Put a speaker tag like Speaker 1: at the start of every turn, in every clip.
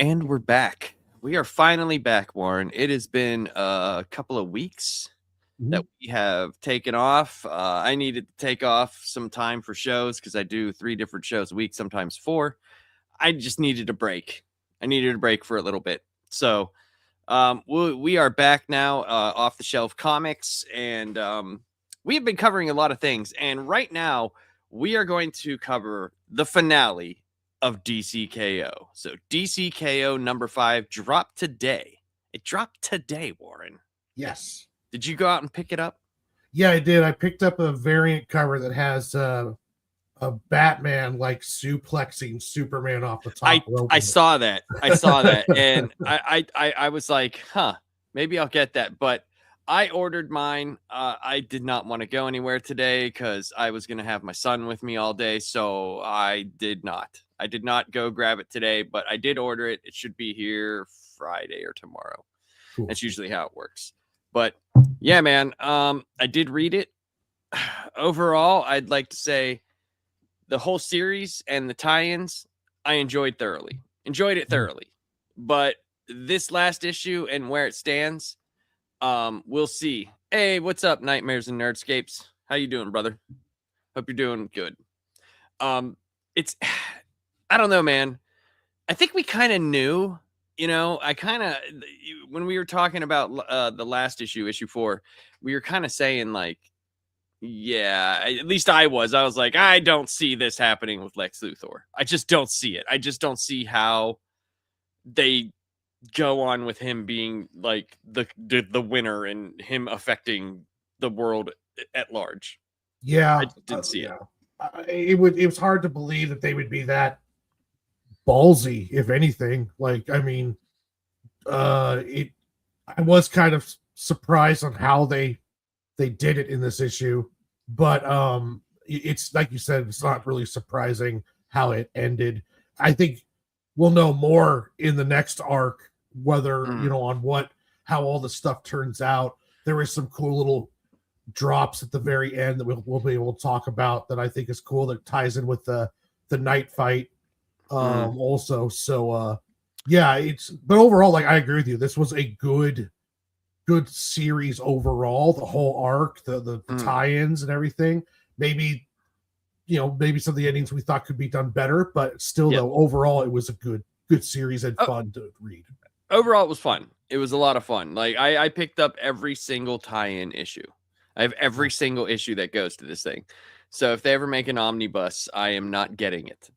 Speaker 1: And we're back. We are finally back, Warren. It has been a couple of weeks that we have taken off. I needed to take off some time for shows because I do 3 different shows a week, sometimes 4. I just needed a break. I needed a break for a little bit. So we are back now, off the shelf comics, and we have been covering a lot of things. And right now, we are going to cover the finale of DCKO. So DCKO number 5 dropped today. It dropped today, Warren.
Speaker 2: Yes.
Speaker 1: Did you go out and pick it up?
Speaker 2: Yeah, I did. I picked up a variant cover that has a Batman like suplexing Superman off the top rope.
Speaker 1: I saw that. And I was like, maybe I'll get that. But I ordered mine. I did not want to go anywhere today because I was going to have my son with me all day. So I did not. I did not go grab it today, but I did order it. It should be here Friday or tomorrow. Cool. That's usually how it works. But yeah, man, I did read it. Overall, I'd like to say the whole series and the tie-ins, I enjoyed it thoroughly. But this last issue and where it stands, we'll see. Hey, what's up, Nightmares and Nerdscapes? How you doing, brother? Hope you're doing good. It's, I don't know, man. I think we kind of knew, when we were talking about the last issue 4, we were kind of saying like, yeah, at least I was like, I don't see this happening with Lex Luthor. I just don't see it. I just don't see how they go on with him being like the winner and him affecting the world at large.
Speaker 2: Yeah,
Speaker 1: I didn't see it.
Speaker 2: It was hard to believe that they would be that ballsy, if anything. Like, I mean, I was kind of surprised on how they did it in this issue, but it's like you said, it's not really surprising how it ended. I think we'll know more in the next arc, whether on how all the stuff turns out. There is some cool little drops at the very end that we'll be able to talk about that I think is cool, that ties in with the night fight also. So yeah, but overall, like, I agree with you, this was a good series overall. The whole arc, the tie-ins and everything. Maybe some of the endings we thought could be done better, but still, though, overall it was a good series and fun to read.
Speaker 1: Overall, it was fun. It was a lot of fun. Like, I picked up every single tie-in issue. I have every single issue that goes to this thing. So if they ever make an omnibus, I am not getting it.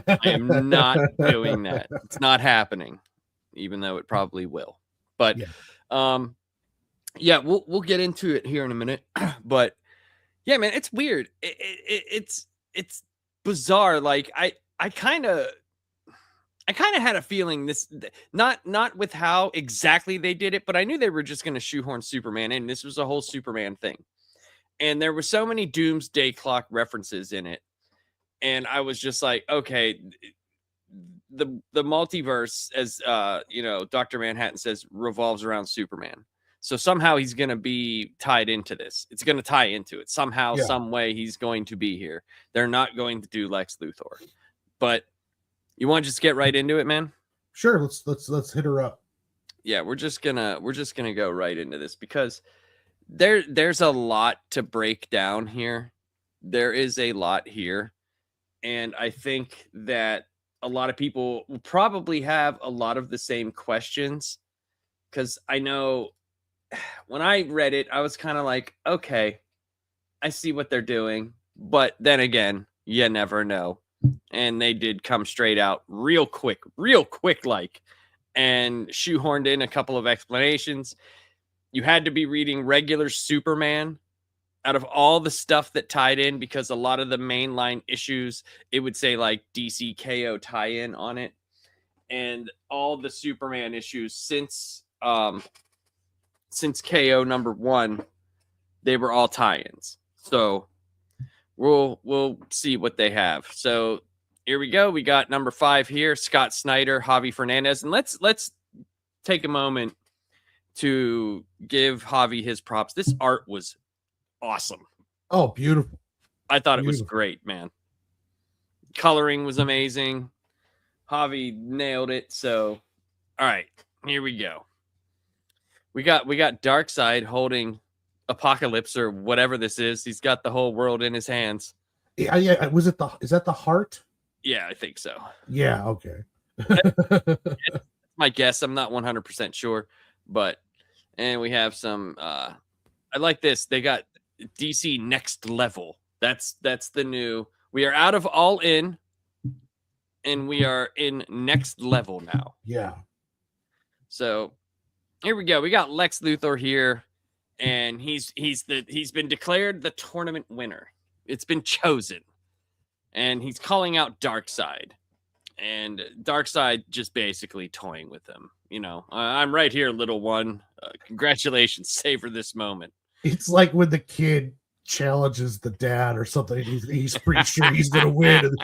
Speaker 1: I am not doing that. It's not happening, even though it probably will. But we'll get into it here in a minute. But yeah, man, it's weird. It's bizarre. Like, I kind of had a feeling this, not with how exactly they did it, but I knew they were just going to shoehorn Superman in. This was a whole Superman thing. And there were so many Doomsday Clock references in it. And I was just like, okay, the multiverse, as Dr. Manhattan says, revolves around Superman. So somehow he's going to be tied into this. It's going to tie into it. Somehow, some way, he's going to be here. They're not going to do Lex Luthor. But you want to just get right into it, man?
Speaker 2: Sure, let's hit her up.
Speaker 1: Yeah, we're just gonna go right into this because there's a lot to break down here. There is a lot here. And I think that a lot of people will probably have a lot of the same questions, because I know when I read it, I was kind of like, okay, I see what they're doing. But then again, you never know. And they did come straight out real quick, like, and shoehorned in a couple of explanations. You had to be reading regular Superman out of all the stuff that tied in, because a lot of the mainline issues, it would say like DCKO tie-in on it. And all the Superman issues since KO number 1, they were all tie-ins. So we'll see what they have. So here we go. We got number 5 here, Scott Snyder, Javi Fernandez. And let's take a moment to give Javi his props. This art was awesome.
Speaker 2: Oh, beautiful.
Speaker 1: I thought it was great, man. Coloring was amazing. Javi nailed it. So, all right, here we go. We got Darkseid holding Apocalypse or whatever this is. He's got the whole world in his hands.
Speaker 2: Yeah. Is that the heart?
Speaker 1: Yeah, I think so.
Speaker 2: Yeah. Okay.
Speaker 1: My guess. I'm not 100% sure, but and we have some. I like this. They got DC Next Level. That's the new. We are out of All In, and we are in Next Level now.
Speaker 2: Yeah.
Speaker 1: So here we go. We got Lex Luthor here, and he's been declared the tournament winner. It's been chosen, and he's calling out Darkseid, and Darkseid just basically toying with him. You know, I'm right here, little one. Congratulations, savor this moment.
Speaker 2: It's like when the kid challenges the dad or something. He's pretty sure he's going to win.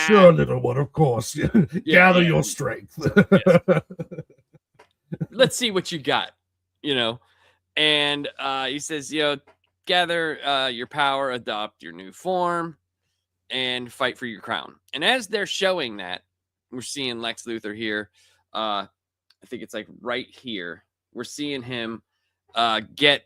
Speaker 2: Sure, little one, of course. Gather your strength.
Speaker 1: Yes. Let's see what you got, you know. And he says, gather your power, adopt your new form, and fight for your crown. And as they're showing that, we're seeing Lex Luthor here. I think it's like right here. We're seeing him get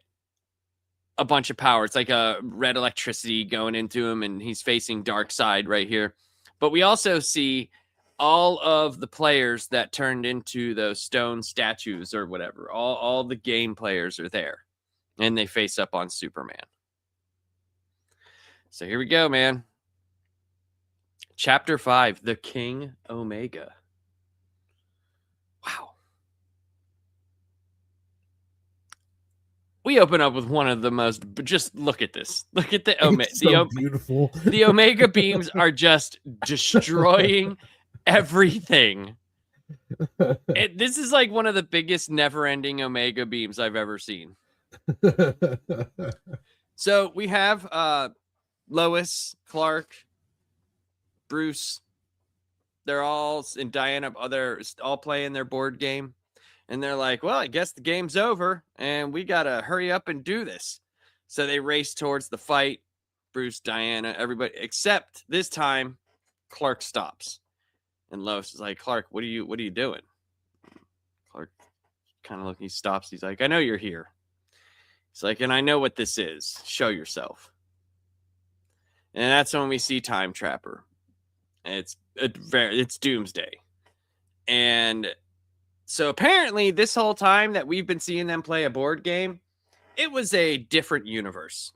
Speaker 1: a bunch of power. It's like a red electricity going into him, and he's facing Darkseid right here. But we also see all of the players that turned into those stone statues or whatever. All the game players are there, and they face up on Superman. So here we go, man. Chapter 5, The King Omega. Wow. We open up with one of the most, but just look at this. Look at the Omega.
Speaker 2: So beautiful.
Speaker 1: The Omega beams are just destroying everything. This is like one of the biggest never-ending Omega beams I've ever seen. So we have Lois, Clark, Bruce. They're all, and Diana, they're all playing their board game. And they're like, well, I guess the game's over and we got to hurry up and do this. So they race towards the fight. Bruce, Diana, everybody, except this time Clark stops. And Lois is like, Clark, what are you doing? Clark kind of looking, he stops. He's like, I know you're here. He's like, and I know what this is. Show yourself. And that's when we see Time Trapper. And it's Doomsday. And so apparently this whole time that we've been seeing them play a board game, it was a different universe.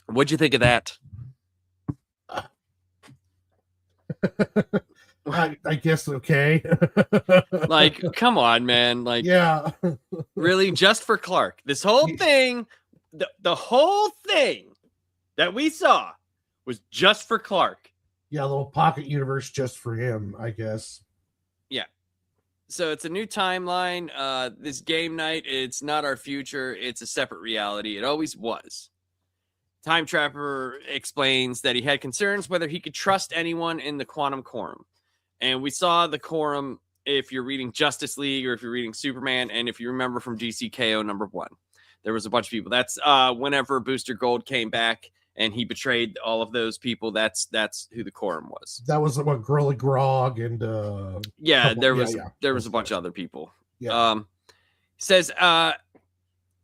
Speaker 1: What'd you think of that?
Speaker 2: I guess okay.
Speaker 1: Like, come on, man. Like,
Speaker 2: yeah.
Speaker 1: Really, just for Clark. This whole thing, the whole thing that we saw was just for Clark.
Speaker 2: Yeah, a little pocket universe just for him, I guess.
Speaker 1: Yeah. So it's a new timeline. This game night, it's not our future. It's a separate reality. It always was. Time Trapper explains that he had concerns whether he could trust anyone in the Quantum Quorum. And we saw the Quorum if you're reading Justice League or if you're reading Superman. And if you remember from DCKO #1, there was a bunch of people. That's whenever Booster Gold came back and he betrayed all of those people. That's who the Quorum was.
Speaker 2: That was what Gorilla Grog and
Speaker 1: there was a bunch of other people.
Speaker 2: Yeah.
Speaker 1: Says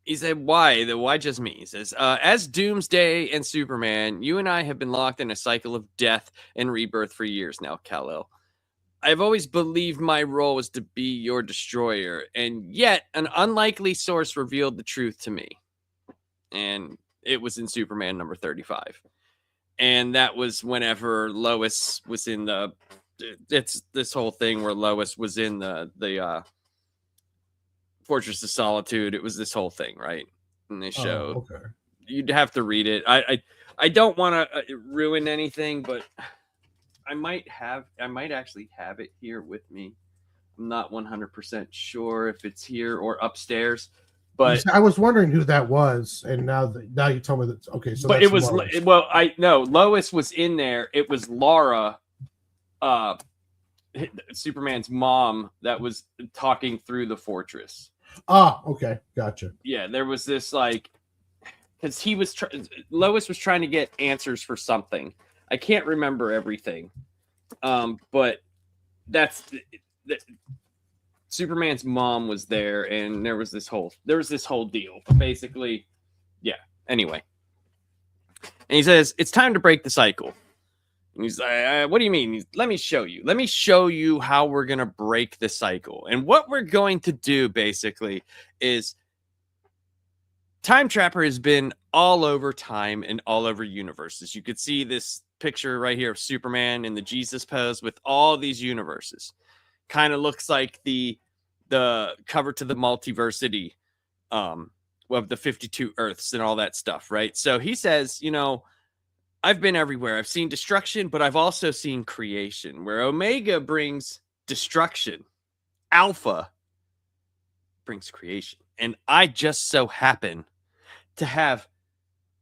Speaker 1: he said, why just me? He says, as Doomsday and Superman, you and I have been locked in a cycle of death and rebirth for years now, Kal-El. I've always believed my role was to be your destroyer, and yet an unlikely source revealed the truth to me. And it was in Superman #35. And that was whenever Lois was in it's this whole thing where Lois was in the Fortress of Solitude. It was this whole thing, right? And they showed.
Speaker 2: Okay.
Speaker 1: You'd have to read it. I don't want to ruin anything, but I might actually have it here with me. I'm not 100% sure if it's here or upstairs, but
Speaker 2: I was wondering who that was, and now you tell me that. Okay, so
Speaker 1: but
Speaker 2: that's
Speaker 1: it was
Speaker 2: Lois.
Speaker 1: well, I know Lois was in there. It was Laura, Superman's mom, that was talking through the fortress.
Speaker 2: Okay, gotcha.
Speaker 1: Yeah, there was this like, because Lois was trying to get answers for something. I can't remember everything. But that's Superman's mom was there, and there was this whole deal. Basically, yeah. Anyway, and he says it's time to break the cycle. And he's like, "What do you mean? Let me show you. Let me show you how we're gonna break the cycle. And what we're going to do basically is." Time Trapper has been all over time and all over universes. You could see this picture right here of Superman in the Jesus pose with all these universes. Kind of looks like the cover to the Multiversity of the 52 Earths and all that stuff, right? So he says, I've been everywhere. I've seen destruction, but I've also seen creation, where Omega brings destruction, Alpha brings creation. And I just so happen to have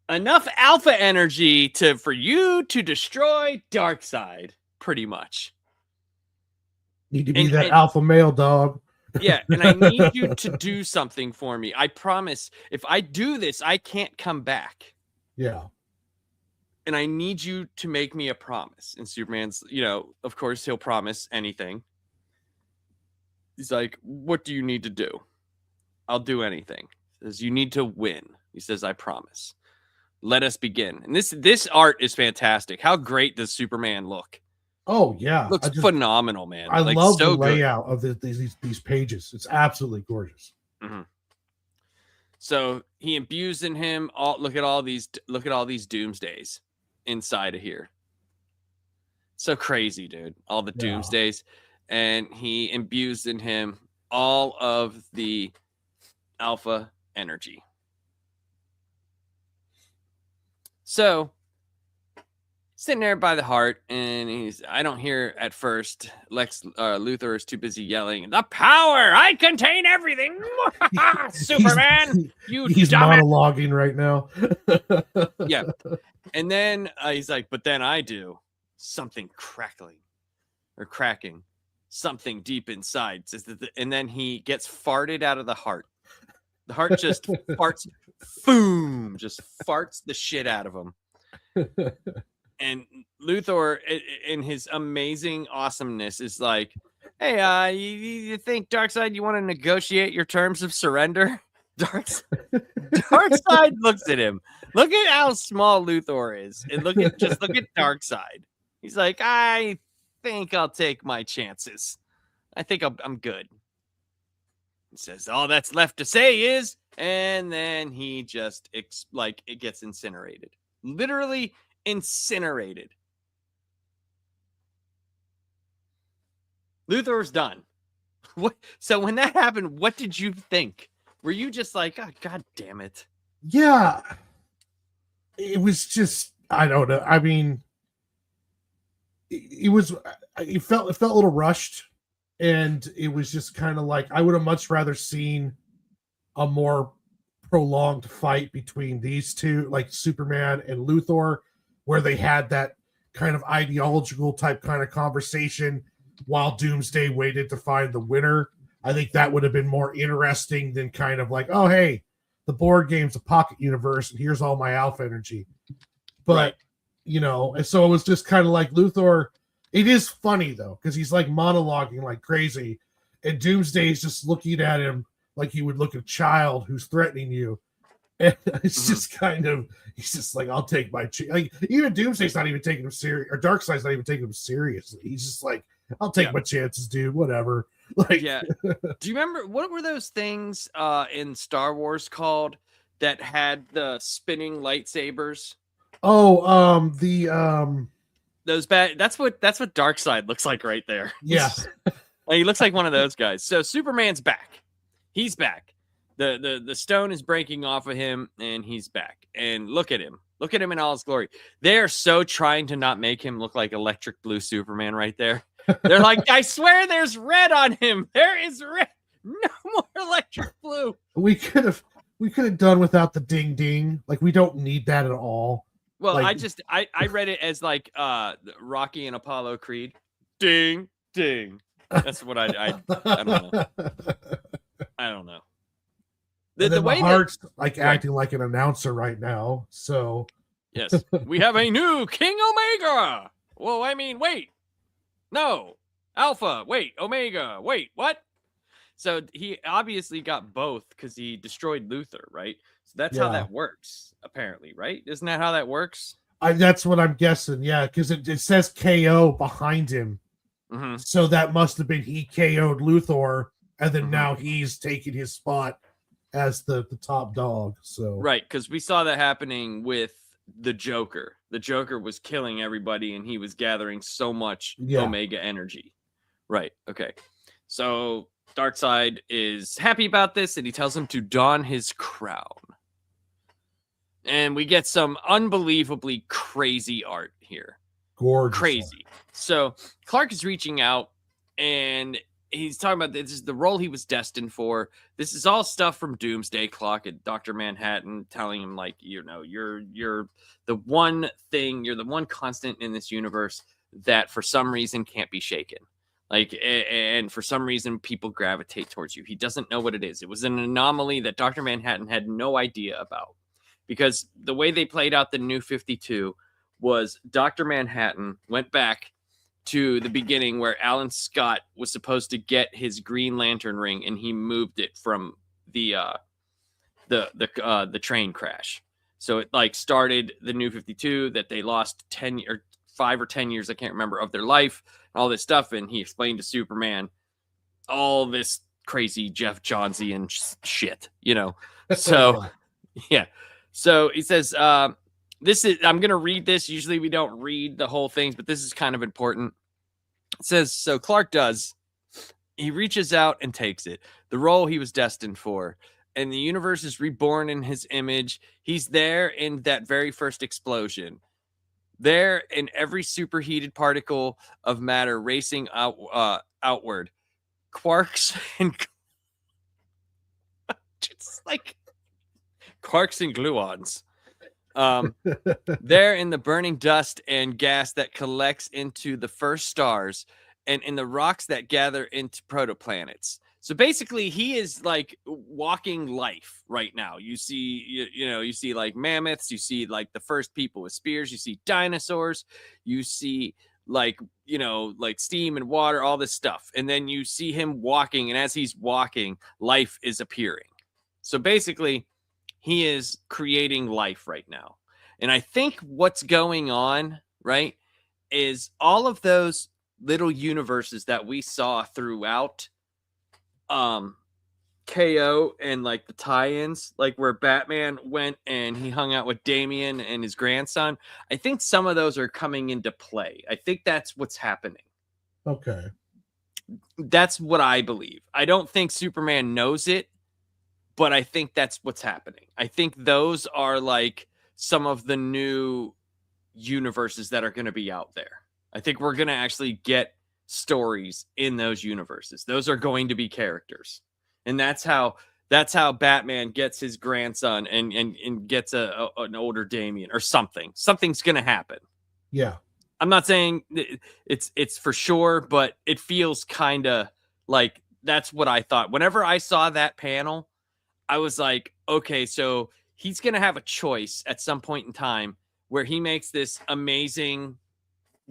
Speaker 1: enough alpha energy for you to destroy Darkseid, pretty much.
Speaker 2: Need to be that alpha male, dog.
Speaker 1: Yeah, and I need you to do something for me. I promise, if I do this, I can't come back.
Speaker 2: Yeah.
Speaker 1: And I need you to make me a promise. And Superman's, of course, he'll promise anything. He's like, what do you need to do? I'll do anything. He says, you need to win. He says, I promise. Let us begin. And this art is fantastic. How great does Superman look?
Speaker 2: Oh, yeah.
Speaker 1: Looks phenomenal, man.
Speaker 2: I love the layout of these pages. It's absolutely gorgeous.
Speaker 1: Mm-hmm. So he imbues in him look at all these doomsdays inside of here. So crazy, dude. All the doomsdays. And he imbues in him all of the alpha energy. So sitting there by the heart, and I don't hear at first. Luthor is too busy yelling, "The power! I contain everything!" Superman,
Speaker 2: he's monologuing right now.
Speaker 1: Yeah, and then he's like, "But then I do something cracking, something deep inside." And then he gets farted out of the heart. The heart just farts, boom, just farts the shit out of him. And Luthor, in his amazing awesomeness, is like, "Hey, you think Darkseid, you want to negotiate your terms of surrender?" Darkseid looks at him. Look at how small Luthor is, and look at Darkseid. He's like, "I think I'll take my chances. I think I'm good." He says, "All that's left to say is," and then he just it gets incinerated, literally incinerated. Luthor's done. What? So when that happened, what did you think? Were you just like, "Oh, God damn it"?
Speaker 2: Yeah, it was just, I don't know. I mean, it felt a little rushed, and it was just kind of like, I would have much rather seen a more prolonged fight between these two, like Superman and Luthor, where they had that kind of ideological type kind of conversation while Doomsday waited to find the winner. I think that would have been more interesting than kind of like, "Oh, hey, the board game's a pocket universe, and here's all my alpha energy." But, right. And so it was just kind of like Luthor. It is funny, though, because he's like monologuing like crazy, and Doomsday is just looking at him like you would look at a child who's threatening you. And it's just kind of, he's just like, "I'll take my like, even Doomsday's not even taking him serious, or Darkseid's not even taking him seriously. He's just like, "I'll take my chances, dude. Whatever." Like,
Speaker 1: yeah. Do you remember what were those things in Star Wars called that had the spinning lightsabers?
Speaker 2: Oh,
Speaker 1: those bad. That's what Darkseid looks like right there.
Speaker 2: Yeah,
Speaker 1: he looks like one of those guys. So Superman's back. He's back. The stone is breaking off of him, and he's back. And look at him. Look at him in all his glory. They are so trying to not make him look like electric blue Superman right there. They're like, "I swear there's red on him. There is red. No more electric blue."
Speaker 2: We could have done without the ding ding. Like, we don't need that at all.
Speaker 1: Well, like, I read it as like Rocky and Apollo Creed. Ding ding. That's what I don't know. I don't know.
Speaker 2: The way Hart's like acting like an announcer right now. So
Speaker 1: Yes. We have a new King Omega. Well, I mean, wait. No. Alpha. Wait. Omega. Wait. What? So he obviously got both because he destroyed Luther, right? So that's how
Speaker 2: Yeah.
Speaker 1: that works, apparently, right? Isn't that how that works?
Speaker 2: That's what I'm guessing. Yeah, because it says KO behind him.
Speaker 1: Mm-hmm.
Speaker 2: So that must have been he KO'd Luthor, and then
Speaker 1: Mhm.
Speaker 2: now he's taking his spot as the top dog. So
Speaker 1: Right, because we saw that happening with the Joker. The Joker was killing everybody, and he was gathering so much
Speaker 2: yeah,
Speaker 1: Omega energy. Right. Okay. So Darkseid is happy about this, and he tells him to don his crown. And we get some unbelievably crazy art here.
Speaker 2: gorgeous.
Speaker 1: Crazy. So Clark is reaching out, and he's talking about this is the role he was destined for. This is all stuff from Doomsday Clock and Dr. Manhattan telling him, like, you know, you're the one thing, you're the one constant in this universe that for some reason can't be shaken. Like, and for some reason people gravitate towards you. He doesn't know what it is. It was an anomaly that Dr. Manhattan had no idea about, because the way they played out the New 52 was Dr. Manhattan went back to the beginning where Alan Scott was supposed to get his Green Lantern ring, and he moved it from the train crash. So it like started the New 52 that they lost 10 or 5 or 10 years, I can't remember, of their life, all this stuff. And he explained to Superman all this crazy Jeff Johnsian shit, you know. So yeah. So he says, this is, I'm going to read this. Usually we don't read the whole things, but this is kind of important. It says, so Clark does, he reaches out and takes it, the role he was destined for. And the universe is reborn in his image. He's there in that very first explosion. There in every superheated particle of matter racing outward. Quarks and just like quarks and gluons. There in the burning dust and gas that collects into the first stars, and in the rocks that gather into protoplanets. So basically, he is like walking life right now. You see, you see like mammoths, you see like the first people with spears, you see dinosaurs, you see like, like steam and water, all this stuff. And then you see him walking, and as he's walking, life is appearing. So basically, he is creating life right now. And I think what's going on, right, is all of those little universes that we saw throughout KO and like the tie-ins, like where Batman went and he hung out with Damian and his grandson. I think some of those are coming into play. I think that's what's happening.
Speaker 2: Okay.
Speaker 1: That's what I believe. I don't think Superman knows it, but I think that's what's happening. I think those are like some of the new universes that are going to be out there. I think we're going to actually get stories in those universes. Those are going to be characters. And that's how Batman gets his grandson and gets an older Damian or something. Something's going to happen.
Speaker 2: Yeah.
Speaker 1: I'm not saying it's for sure, but it feels kind of like that's what I thought. Whenever I saw that panel, I was like, okay, so he's going to have a choice at some point in time where he makes this amazing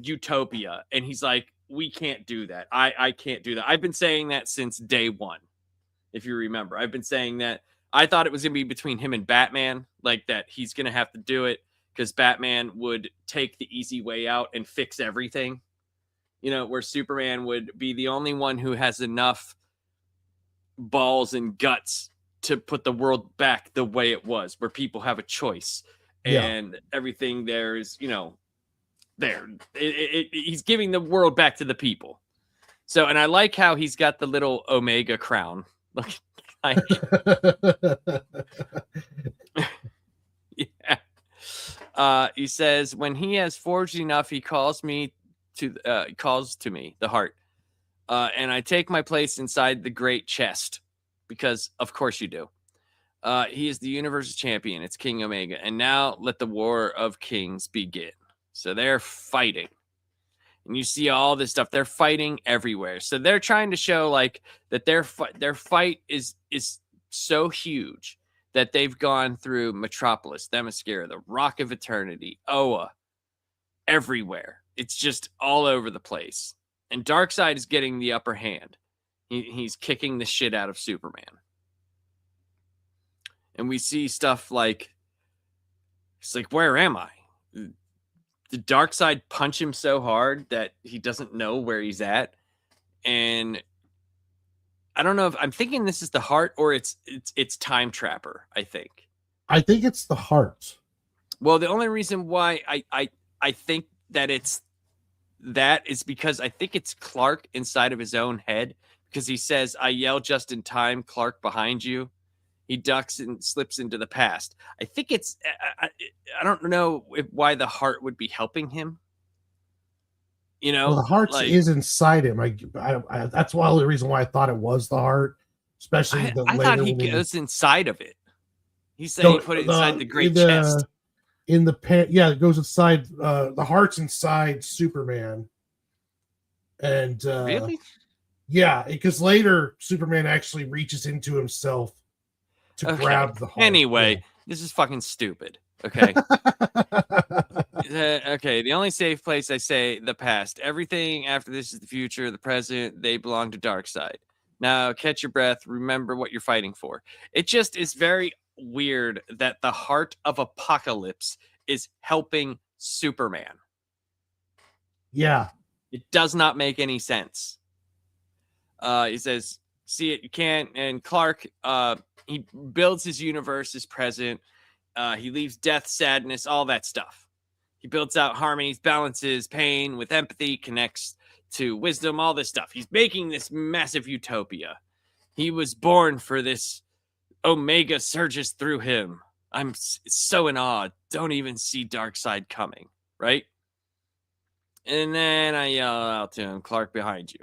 Speaker 1: utopia. And he's like, we can't do that. I can't do that. I've been saying that since day one. If you remember, I've been saying that I thought it was going to be between him and Batman, like that he's going to have to do it because Batman would take the easy way out and fix everything, where Superman would be the only one who has enough balls and guts to put the world back the way it was, where people have a choice and everything there is, there. He's giving the world back to the people. So, and I like how he's got the little Omega crown. Look, yeah. He says, when he has forged enough, he calls to me the heart, and I take my place inside the great chest, because of course you do. He is the universe's champion. It's King Omega, and now let the war of kings begin. So they're fighting. And you see all this stuff. They're fighting everywhere. So they're trying to show like that their fight is so huge that they've gone through Metropolis, Themyscira, the Rock of Eternity, Oa, everywhere. It's just all over the place. And Darkseid is getting the upper hand. He's kicking the shit out of Superman. And we see stuff like, it's like, where am I? The Darkseid punch him so hard that he doesn't know where he's at. And I don't know if I'm thinking this is the heart or it's Time Trapper, I think.
Speaker 2: I think it's the heart.
Speaker 1: Well, the only reason why I think that it's that is because I think it's Clark inside of his own head, because he says, I yell just in time, Clark behind you. He ducks and slips into the past. I think it's, I don't know why the heart would be helping him. You know,
Speaker 2: well, the heart
Speaker 1: like,
Speaker 2: is inside him. That's one of the reason why I thought it was the heart, especially
Speaker 1: I
Speaker 2: later.
Speaker 1: thought he goes inside of it. He said he put it inside the great chest.
Speaker 2: In the pen, yeah, it goes inside. The heart's inside Superman, and
Speaker 1: Really?
Speaker 2: Yeah, because later Superman actually reaches into himself to grab the heart.
Speaker 1: Anyway, this is fucking stupid. Okay. Okay, the only safe place, I say, the past. Everything after this is the future, the present. They belong to Darkseid. Now, catch your breath. Remember what you're fighting for. It just is very weird that the heart of Apocalypse is helping Superman.
Speaker 2: Yeah.
Speaker 1: It does not make any sense. He says, see it, you can't. And Clark, he builds his universe, his present. He leaves death, sadness, all that stuff. He builds out harmonies, balances pain with empathy, connects to wisdom, all this stuff. He's making this massive utopia. He was born for this. Omega surges through him. I'm so in awe. Don't even see Darkseid coming, right? And then I yell out to him, Clark, behind you.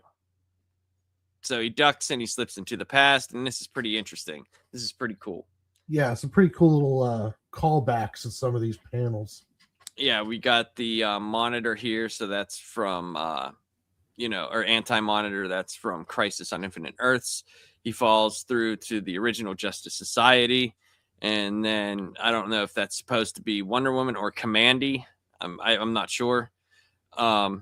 Speaker 1: So he ducks and he slips into the past, and this is pretty interesting. This is pretty cool.
Speaker 2: Yeah, some pretty cool little callbacks to some of these panels.
Speaker 1: Yeah, we got the monitor here, so that's from, or anti-monitor, that's from Crisis on Infinite Earths. He falls through to the original Justice Society, and then I don't know if that's supposed to be Wonder Woman or Commandy. I'm not sure. Yeah,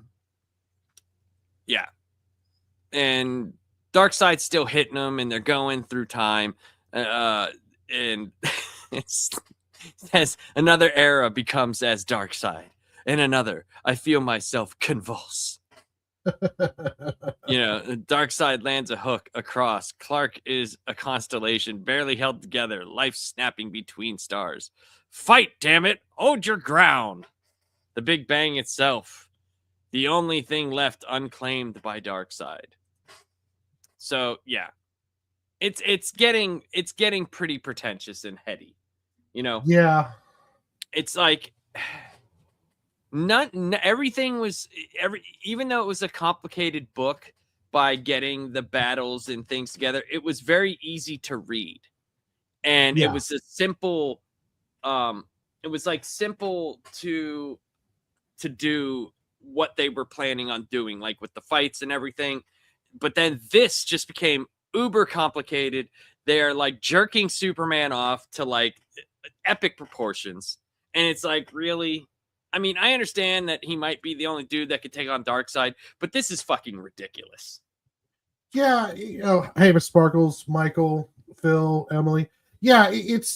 Speaker 1: and Darkseid's still hitting them, and they're going through time, and it's as another era becomes as Darkseid, and another, I feel myself convulse. Darkseid lands a hook across. Clark is a constellation barely held together, life snapping between stars. Fight, damn it! Hold your ground! The Big Bang itself, the only thing left unclaimed by Darkseid. So yeah, it's getting pretty pretentious and heady.
Speaker 2: Yeah,
Speaker 1: it's like everything was even though it was a complicated book by getting the battles and things together, it was very easy to read, and it was a simple it was like simple to do what they were planning on doing, like with the fights and everything. But then this just became uber complicated. They're like jerking Superman off to like epic proportions, and it's like, really? I mean, I understand that he might be the only dude that could take on Darkseid, but this is fucking ridiculous.
Speaker 2: Yeah, hey, Miss Sparkles, Michael, Phil, Emily. Yeah, it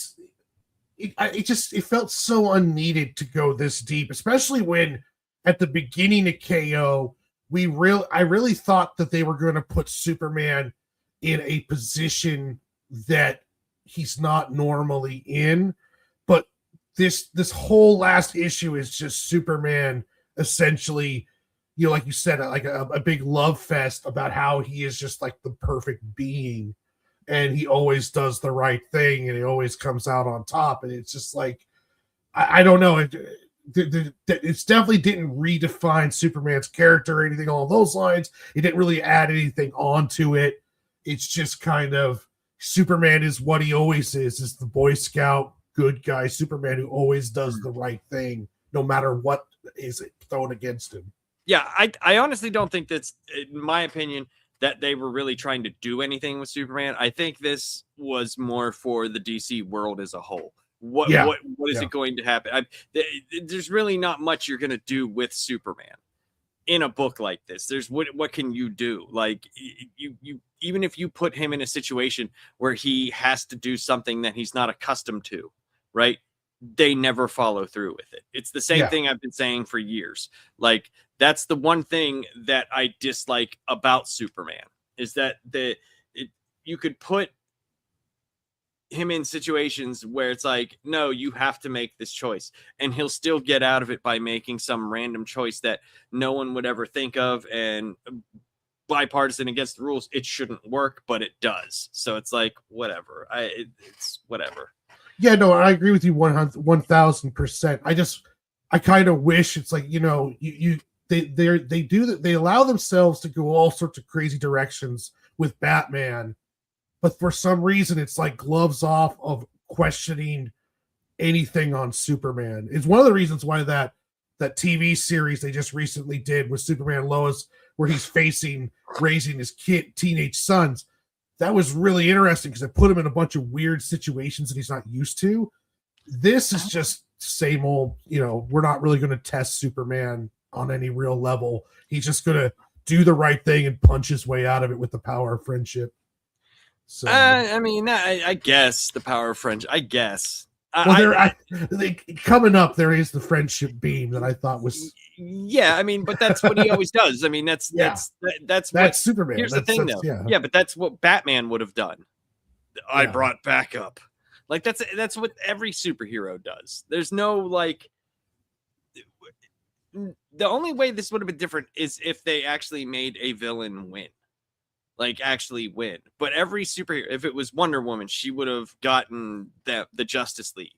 Speaker 2: felt so unneeded to go this deep, especially when at the beginning of KO, I really thought that they were going to put Superman in a position that he's not normally in, but this whole last issue is just Superman essentially, like you said, like a big love fest about how he is just like the perfect being, and he always does the right thing, and he always comes out on top. And it's just like, I don't know, it's definitely didn't redefine Superman's character or anything along those lines. It didn't really add anything onto it. It's just kind of, Superman is what he always is the Boy Scout good guy Superman who always does the right thing no matter what is thrown against him.
Speaker 1: Yeah, I honestly don't think that's, in my opinion, that they were really trying to do anything with Superman. I think this was more for the DC world as a whole. What
Speaker 2: Yeah,
Speaker 1: what is
Speaker 2: yeah.
Speaker 1: it going to happen? There's really not much you're going to do with Superman in a book like this. There's what can you do? Like you even if you put him in a situation where he has to do something that he's not accustomed to, right? They never follow through with it. It's the same
Speaker 2: Yeah.
Speaker 1: thing I've been saying for years. Like that's the one thing that I dislike about Superman is that you could put him in situations where it's like, no, you have to make this choice, and he'll still get out of it by making some random choice that no one would ever think of, and bipartisan against the rules. It shouldn't work, but it does. So it's like whatever. It's whatever.
Speaker 2: Yeah, no, I agree with you 1,000%. I kind of wish it's like, you know, they do that. They allow themselves to go all sorts of crazy directions with Batman, but for some reason it's like gloves off of questioning anything on Superman. It's one of the reasons why that TV series they just recently did with Superman Lois, where he's facing raising his teenage sons. That was really interesting because it put him in a bunch of weird situations that he's not used to. This is just same old, you know, we're not really going to test Superman on any real level. He's just going to do the right thing and punch his way out of it with the power of friendship. So,
Speaker 1: I mean, I guess the power of friendship. I guess.
Speaker 2: Well, coming up, there is the friendship beam that I thought was.
Speaker 1: Yeah, I mean, but that's what he always does. I mean, that's what
Speaker 2: Superman.
Speaker 1: Here's the thing, though. Yeah, but that's what Batman would have done. I brought backup. Like that's what every superhero does. There's no like. The only way this would have been different is if they actually made a villain win. Like actually win. But every superhero, if it was Wonder Woman, she would have gotten the Justice League.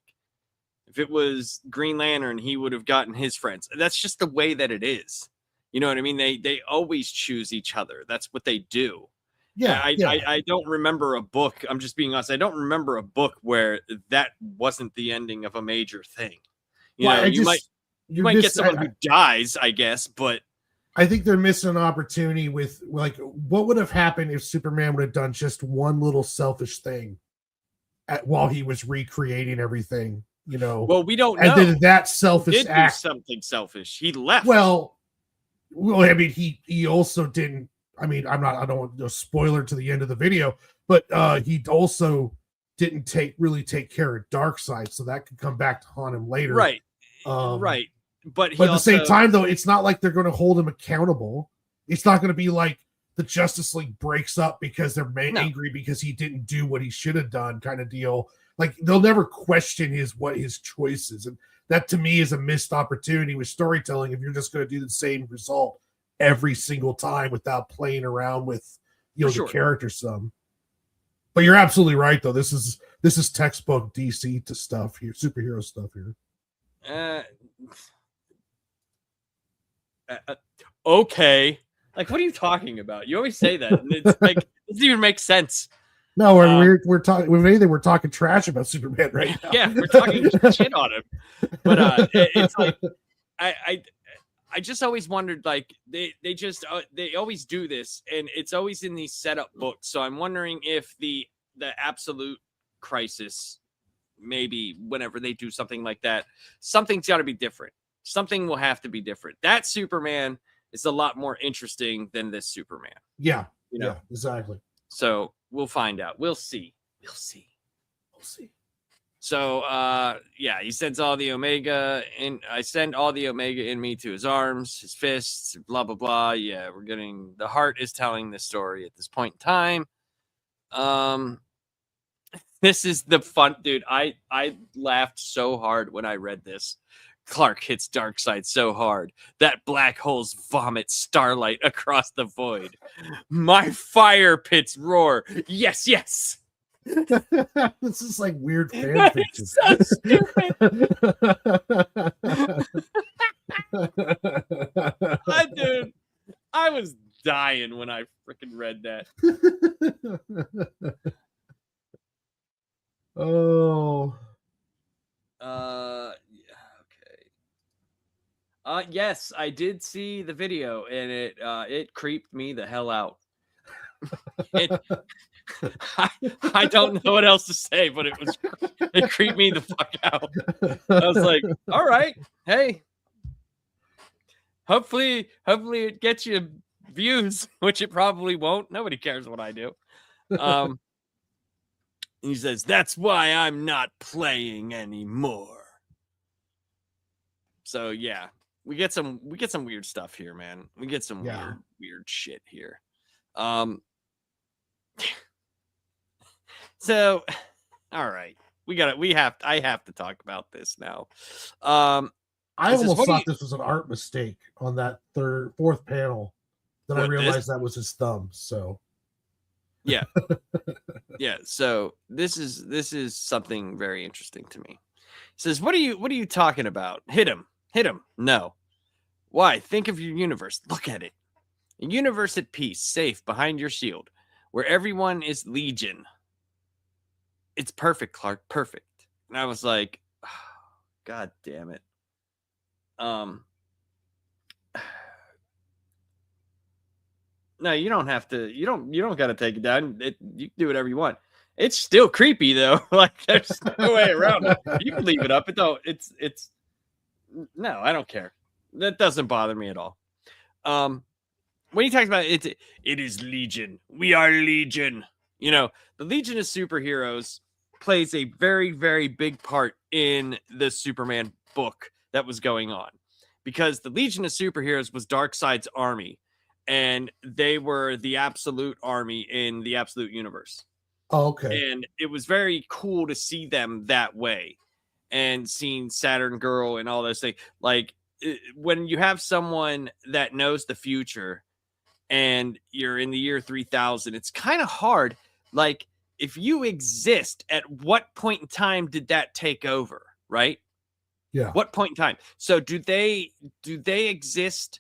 Speaker 1: If it was Green Lantern, he would have gotten his friends. That's just the way that it is. You know what I mean? They always choose each other. That's what they do.
Speaker 2: Yeah,
Speaker 1: I don't remember a book. I'm just being honest. I don't remember a book where that wasn't the ending of a major thing. You might get someone who dies, I guess, but
Speaker 2: I think they're missing an opportunity with like what would have happened if Superman would have done just one little selfish thing while he was recreating everything, you know.
Speaker 1: Well, we don't know.
Speaker 2: And then that selfish act,
Speaker 1: something selfish. He left.
Speaker 2: Well, I mean, he also didn't. I mean, I don't want to spoiler to the end of the video, but he also didn't really take care of Darkseid, so that could come back to haunt him later.
Speaker 1: Right. Right. But
Speaker 2: at the same time, though, it's not like they're going to hold him accountable. It's not going to be like the Justice League breaks up because they're angry because he didn't do what he should have done, kind of deal. Like they'll never question his choices, and that to me is a missed opportunity with storytelling. If you're just going to do the same result every single time without playing around with the character some. But you're absolutely right, though. This is textbook DC to stuff here, superhero stuff here.
Speaker 1: Okay, like what are you talking about? You always say that, and it's like it doesn't even make sense.
Speaker 2: No, we're talking. If anything, we're talking trash about Superman right now.
Speaker 1: Yeah, we're talking shit on him. But it's like I just always wondered, like they always do this, and it's always in these setup books. So I'm wondering if the absolute crisis, maybe whenever they do something like that, something's got to be different. Something will have to be different. That Superman is a lot more interesting than this Superman.
Speaker 2: Yeah, yeah, exactly.
Speaker 1: So we'll find out. We'll see. So yeah, he sends all the Omega, and I send all the Omega in me to his arms, his fists, blah blah blah. Yeah, we're getting the heart is telling this story at this point in time. This is the fun, dude. I laughed so hard when I read this. Clark hits Darkseid so hard that black holes vomit starlight across the void. My fire pits roar. Yes, yes.
Speaker 2: This is like weird fan fiction.
Speaker 1: So stupid. Dude, I was dying when I freaking read that.
Speaker 2: Oh.
Speaker 1: Yeah, okay. Yes, I did see the video, and it creeped me the hell out. It, I don't know what else to say, but it creeped me the fuck out. I was like, all right, hey, hopefully it gets you views, which it probably won't. Nobody cares what I do. He says, that's why I'm not playing anymore. So yeah, we get some weird stuff here, man. We get some weird shit here. So all right. I have to talk about this now.
Speaker 2: I almost thought this was an art mistake on that fourth panel. Then I realized that was his thumb. So
Speaker 1: yeah. Yeah. So this is something very interesting to me. He says, what are you talking about? Hit him. No. Why? Think of your universe. Look at it. A universe at peace, safe behind your shield, where everyone is legion. It's perfect, Clark. Perfect. And I was like, oh, God damn it. No, you don't have to. You don't got to take it down. You can do whatever you want. It's still creepy though. Like there's no way around it. You can leave it up. It's no, I don't care. That doesn't bother me at all. When he talks about it is Legion. We are Legion. You know, the Legion of Superheroes plays a very, very big part in the Superman book that was going on, because the Legion of Superheroes was Darkseid's army, and they were the absolute army in the absolute universe.
Speaker 2: Oh, okay.
Speaker 1: And it was very cool to see them that way, and seeing Saturn Girl and all those things. Like when you have someone that knows the future and you're in the year 3000, it's kind of hard. Like if you exist, at what point in time did that take over? Right?
Speaker 2: Yeah.
Speaker 1: What point in time? So do they exist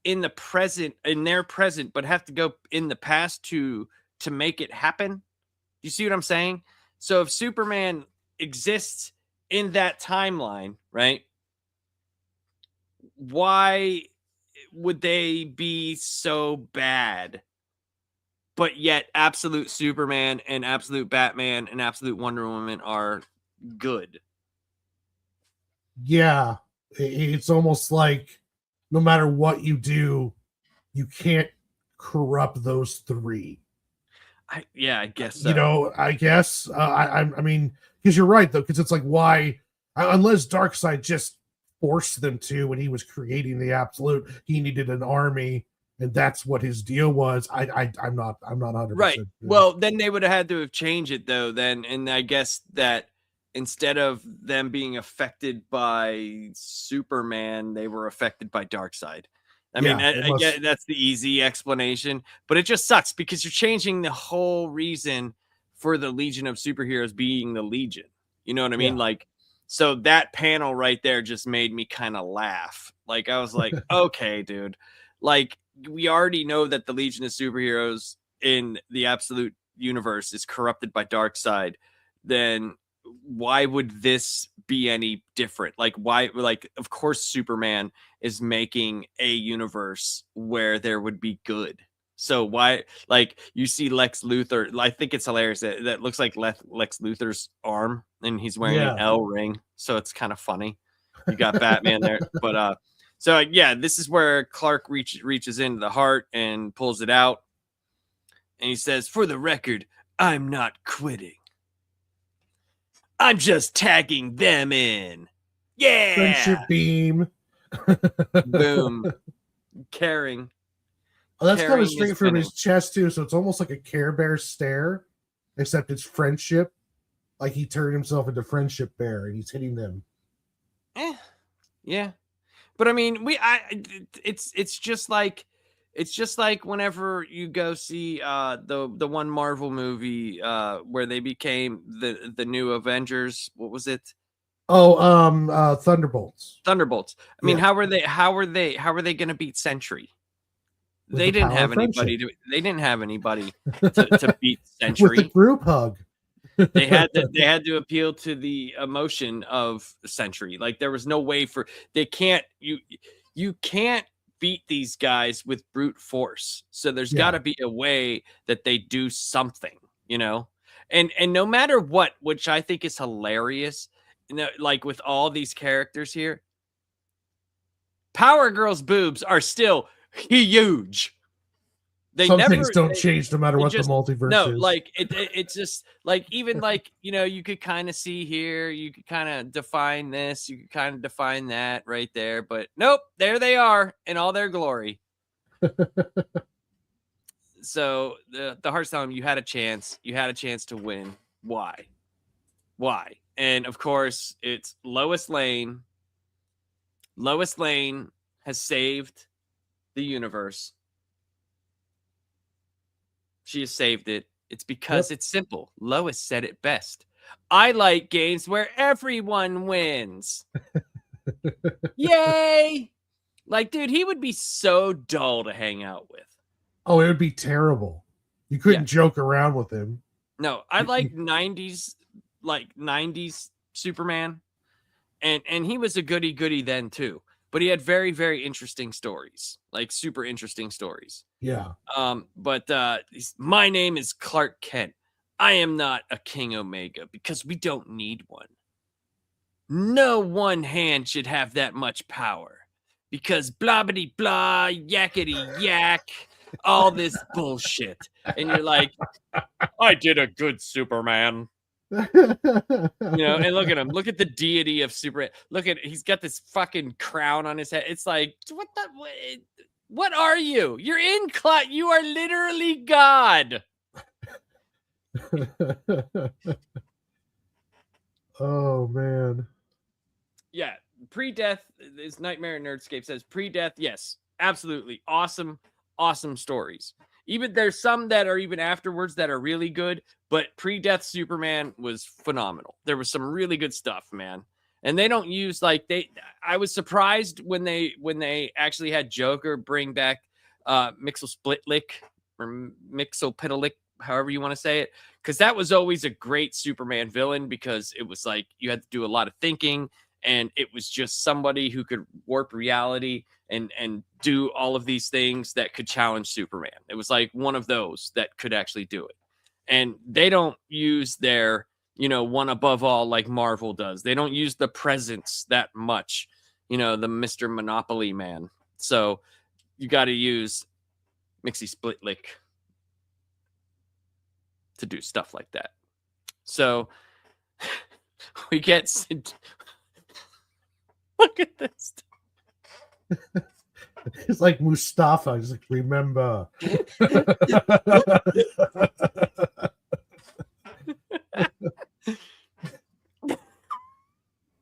Speaker 1: in the present, in their present, but have to go in the past to make it happen? You see what I'm saying? So if Superman exists in that timeline, right? Why would they be so bad? But yet absolute Superman and absolute Batman and absolute Wonder Woman are good.
Speaker 2: Yeah. It's almost like no matter what you do, you can't corrupt those three.
Speaker 1: I guess so.
Speaker 2: You know, I guess I mean, because you're right though, because it's like why, unless Darkseid just forced them to when he was creating the Absolute, he needed an army, and that's what his deal was. I'm not 100%.
Speaker 1: Right. Well, then they would have had to have changed it though. Then, and I guess that instead of them being affected by Superman, they were affected by Darkseid. I mean, I get that's the easy explanation, but it just sucks because you're changing the whole reason for the Legion of Superheroes being the Legion. You know what I mean? Like, so that panel right there just made me kind of laugh. Like, I was like, okay, dude, like we already know that the Legion of Superheroes in the absolute universe is corrupted by Darkseid. Then why would this be any different? Like, why? Like, of course, Superman is making a universe where there would be good. So why? Like, you see Lex Luthor. I think it's hilarious that looks like Lex Luthor's arm, and he's wearing an L ring. So it's kind of funny. You got Batman there, but so yeah, this is where Clark reaches into the heart and pulls it out, and he says, "For the record, I'm not quitting. I'm just tagging them in." Yeah.
Speaker 2: Friendship beam.
Speaker 1: Boom. Caring.
Speaker 2: Oh, that's coming straight from his chest too, so it's almost like a Care Bear stare, except it's friendship. Like he turned himself into Friendship Bear and he's hitting them.
Speaker 1: Yeah. But I mean, it's just like whenever you go see the one Marvel movie where they became the new Avengers. What was it?
Speaker 2: Oh, Thunderbolts.
Speaker 1: Thunderbolts. I mean, how are they going to beat Sentry? They didn't have anybody to beat Sentry.
Speaker 2: With the group hug.
Speaker 1: They had to appeal to the emotion of Sentry. Like there was no way for you can't beat these guys with brute force. So there's got
Speaker 2: Yeah.
Speaker 1: to be a way that they do something, you know? And no matter what, which I think is hilarious, you know, like with all these characters here, Power Girl's boobs are still huge. They
Speaker 2: Some things
Speaker 1: never
Speaker 2: don't change no matter
Speaker 1: it
Speaker 2: what the
Speaker 1: just
Speaker 2: multiverse
Speaker 1: no,
Speaker 2: is.
Speaker 1: like it's just like even like you know you could kind of see here, you could kind of define this, you could kind of define that right there, but nope, there they are in all their glory. So the Hearts tell him you had a chance, to win. Why? And of course it's Lois Lane. Lois Lane has saved the universe. She has saved it. It's because it's simple. Lois said it best. I like games where everyone wins. Yay! Like, dude, he would be so dull to hang out with.
Speaker 2: Oh, it would be terrible. You couldn't joke around with him.
Speaker 1: No, I like 90s Superman. And he was a goody then too. But he had very, very interesting stories. Like super interesting stories.
Speaker 2: Yeah.
Speaker 1: But my name is Clark Kent. I am not a King Omega because we don't need one. No one hand should have that much power because blah blah blah, yakety yak, all this bullshit. And you're like, I did a good Superman. You know, and look at him. Look at the deity of Superman. Look at he's got this fucking crown on his head. It's like, what are you? You're in you are literally God.
Speaker 2: Oh man.
Speaker 1: Yeah, pre-death, this Nightmare Nerdscape says pre-death, yes, absolutely. Awesome stories. Even there's some that are even afterwards that are really good, but pre-death Superman was phenomenal. There was some really good stuff, man. And they don't use I was surprised when they actually had Joker bring back Mixel or Mixopitalik, however you want to say it, because that was always a great Superman villain because it was like you had to do a lot of thinking and it was just somebody who could warp reality and do all of these things that could challenge Superman. It was like one of those that could actually do it. And they don't use their, one above all like Marvel does. They don't use the presence that much, the Mr. Monopoly man. So you got to use Mixie Splitlick to do stuff like that. So we get look at this.
Speaker 2: It's like Mustafa. He's like, remember.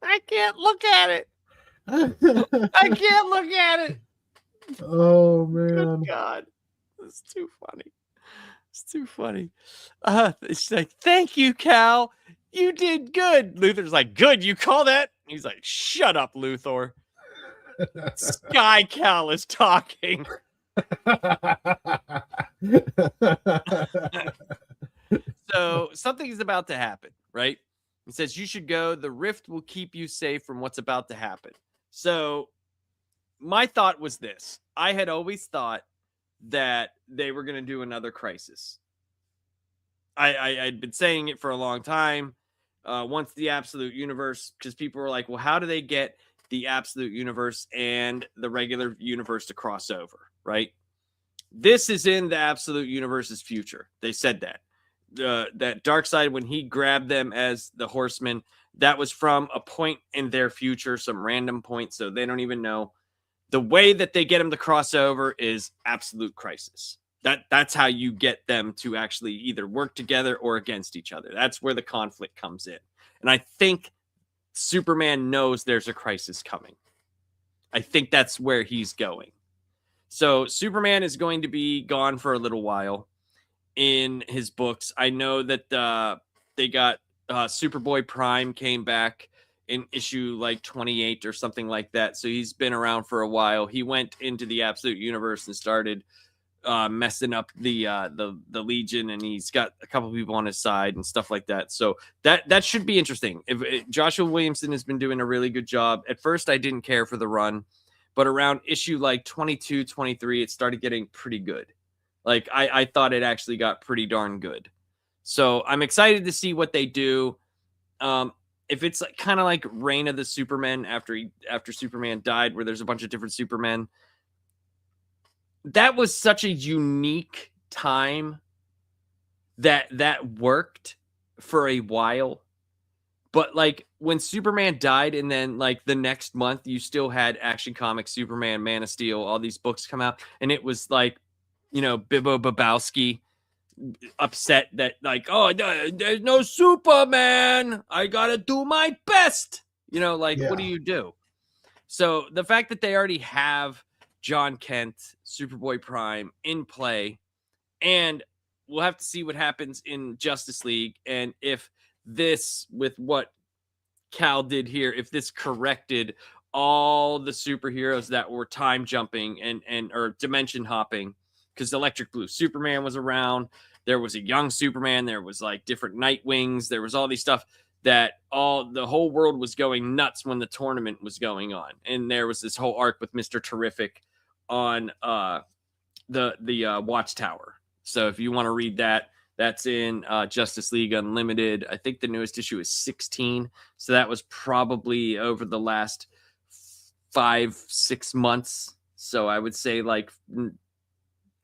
Speaker 1: I can't look at it. I can't look at it.
Speaker 2: Oh man.
Speaker 1: Good God. It's too funny. It's too funny. It's like, thank you, Cal. You did good. Luthor's like, good, you call that? He's like, shut up, Luthor. Sky Cal is talking. So something is about to happen, right? It says you should go. The rift will keep you safe from what's about to happen. So my thought was this. I had always thought that they were going to do another Crisis. I'd been saying it for a long time. Once the Absolute Universe, because people were like, well, how do they get the Absolute Universe and the regular universe to cross over, right? This is in the Absolute Universe's future. They said that. That Darkseid, when he grabbed them as the Horsemen, that was from a point in their future, some random point, so they don't even know. The way that they get them to cross over is Absolute Crisis. That's how you get them to actually either work together or against each other. That's where the conflict comes in. And I think Superman knows there's a crisis coming. I think that's where he's going. So Superman is going to be gone for a little while in his books. I know that they got Superboy Prime came back in issue like 28 or something like that. So he's been around for a while. He went into the Absolute Universe and started messing up the Legion, and he's got a couple people on his side and stuff like that. So that should be interesting. Joshua Williamson has been doing a really good job. At first, I didn't care for the run, but around issue like 22, 23, it started getting pretty good. Like I thought it actually got pretty darn good. So I'm excited to see what they do. If it's like, kind of like Reign of the Supermen after Superman died, where there's a bunch of different Supermen, that was such a unique time that worked for a while. But like when Superman died, and then like the next month, you still had Action Comics, Superman, Man of Steel, all these books come out, and it was like, Bibbo Babowski upset that like, oh, there's no Superman. I gotta do my best. Like, what do you do? So the fact that they already have John Kent, Superboy Prime in play, and we'll have to see what happens in Justice League, and if this, with what Cal did here, if this corrected all the superheroes that were time jumping and or dimension hopping, because Electric Blue Superman was around. There was a young Superman. There was like different Nightwings. There was all these stuff that the whole world was going nuts when the tournament was going on. And there was this whole arc with Mr. Terrific on the Watchtower. So if you want to read that, that's in Justice League Unlimited. I think the newest issue is 16. So that was probably over the last 5-6 months. So I would say like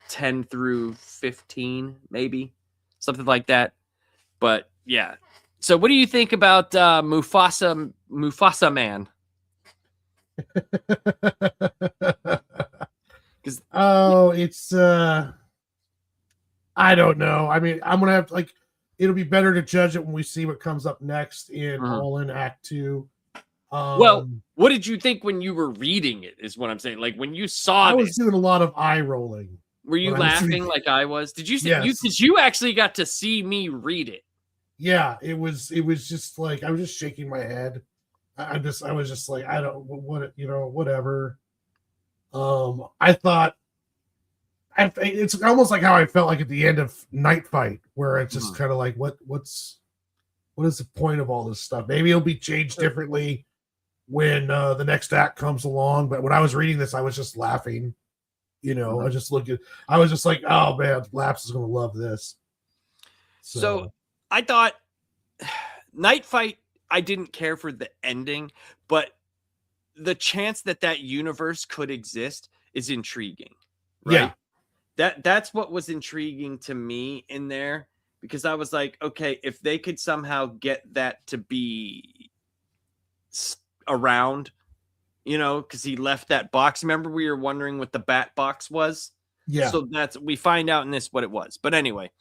Speaker 1: 10 through 15, maybe something like that. But yeah. So what do you think about Mufasa Man?
Speaker 2: It's I don't know. I mean, I'm gonna have to, it'll be better to judge it when we see what comes up next in All In Act 2.
Speaker 1: Well, what did you think when you were reading it? Is what I'm saying. Like when you saw,
Speaker 2: I was doing a lot of eye rolling.
Speaker 1: Were you laughing like I was? Did you see?
Speaker 2: Yes.
Speaker 1: Because you actually got to see me read it.
Speaker 2: Yeah, it was just like I was just shaking my head. I was just like, I don't whatever. I thought it's almost like how I felt like at the end of Night Fight, where it's just kind of like, what is the point of all this stuff? Maybe it'll be changed differently when the next act comes along. But when I was reading this, I was just laughing. I was just like, oh man, Laps is gonna love this.
Speaker 1: So I thought Night Fight, I didn't care for the ending, but the chance that universe could exist is intriguing. Right? Yeah. That's what was intriguing to me in there, because I was like, okay, if they could somehow get that to be around, because he left that box. Remember, we were wondering what the bat box was?
Speaker 2: Yeah.
Speaker 1: So we find out in this what it was. But anyway,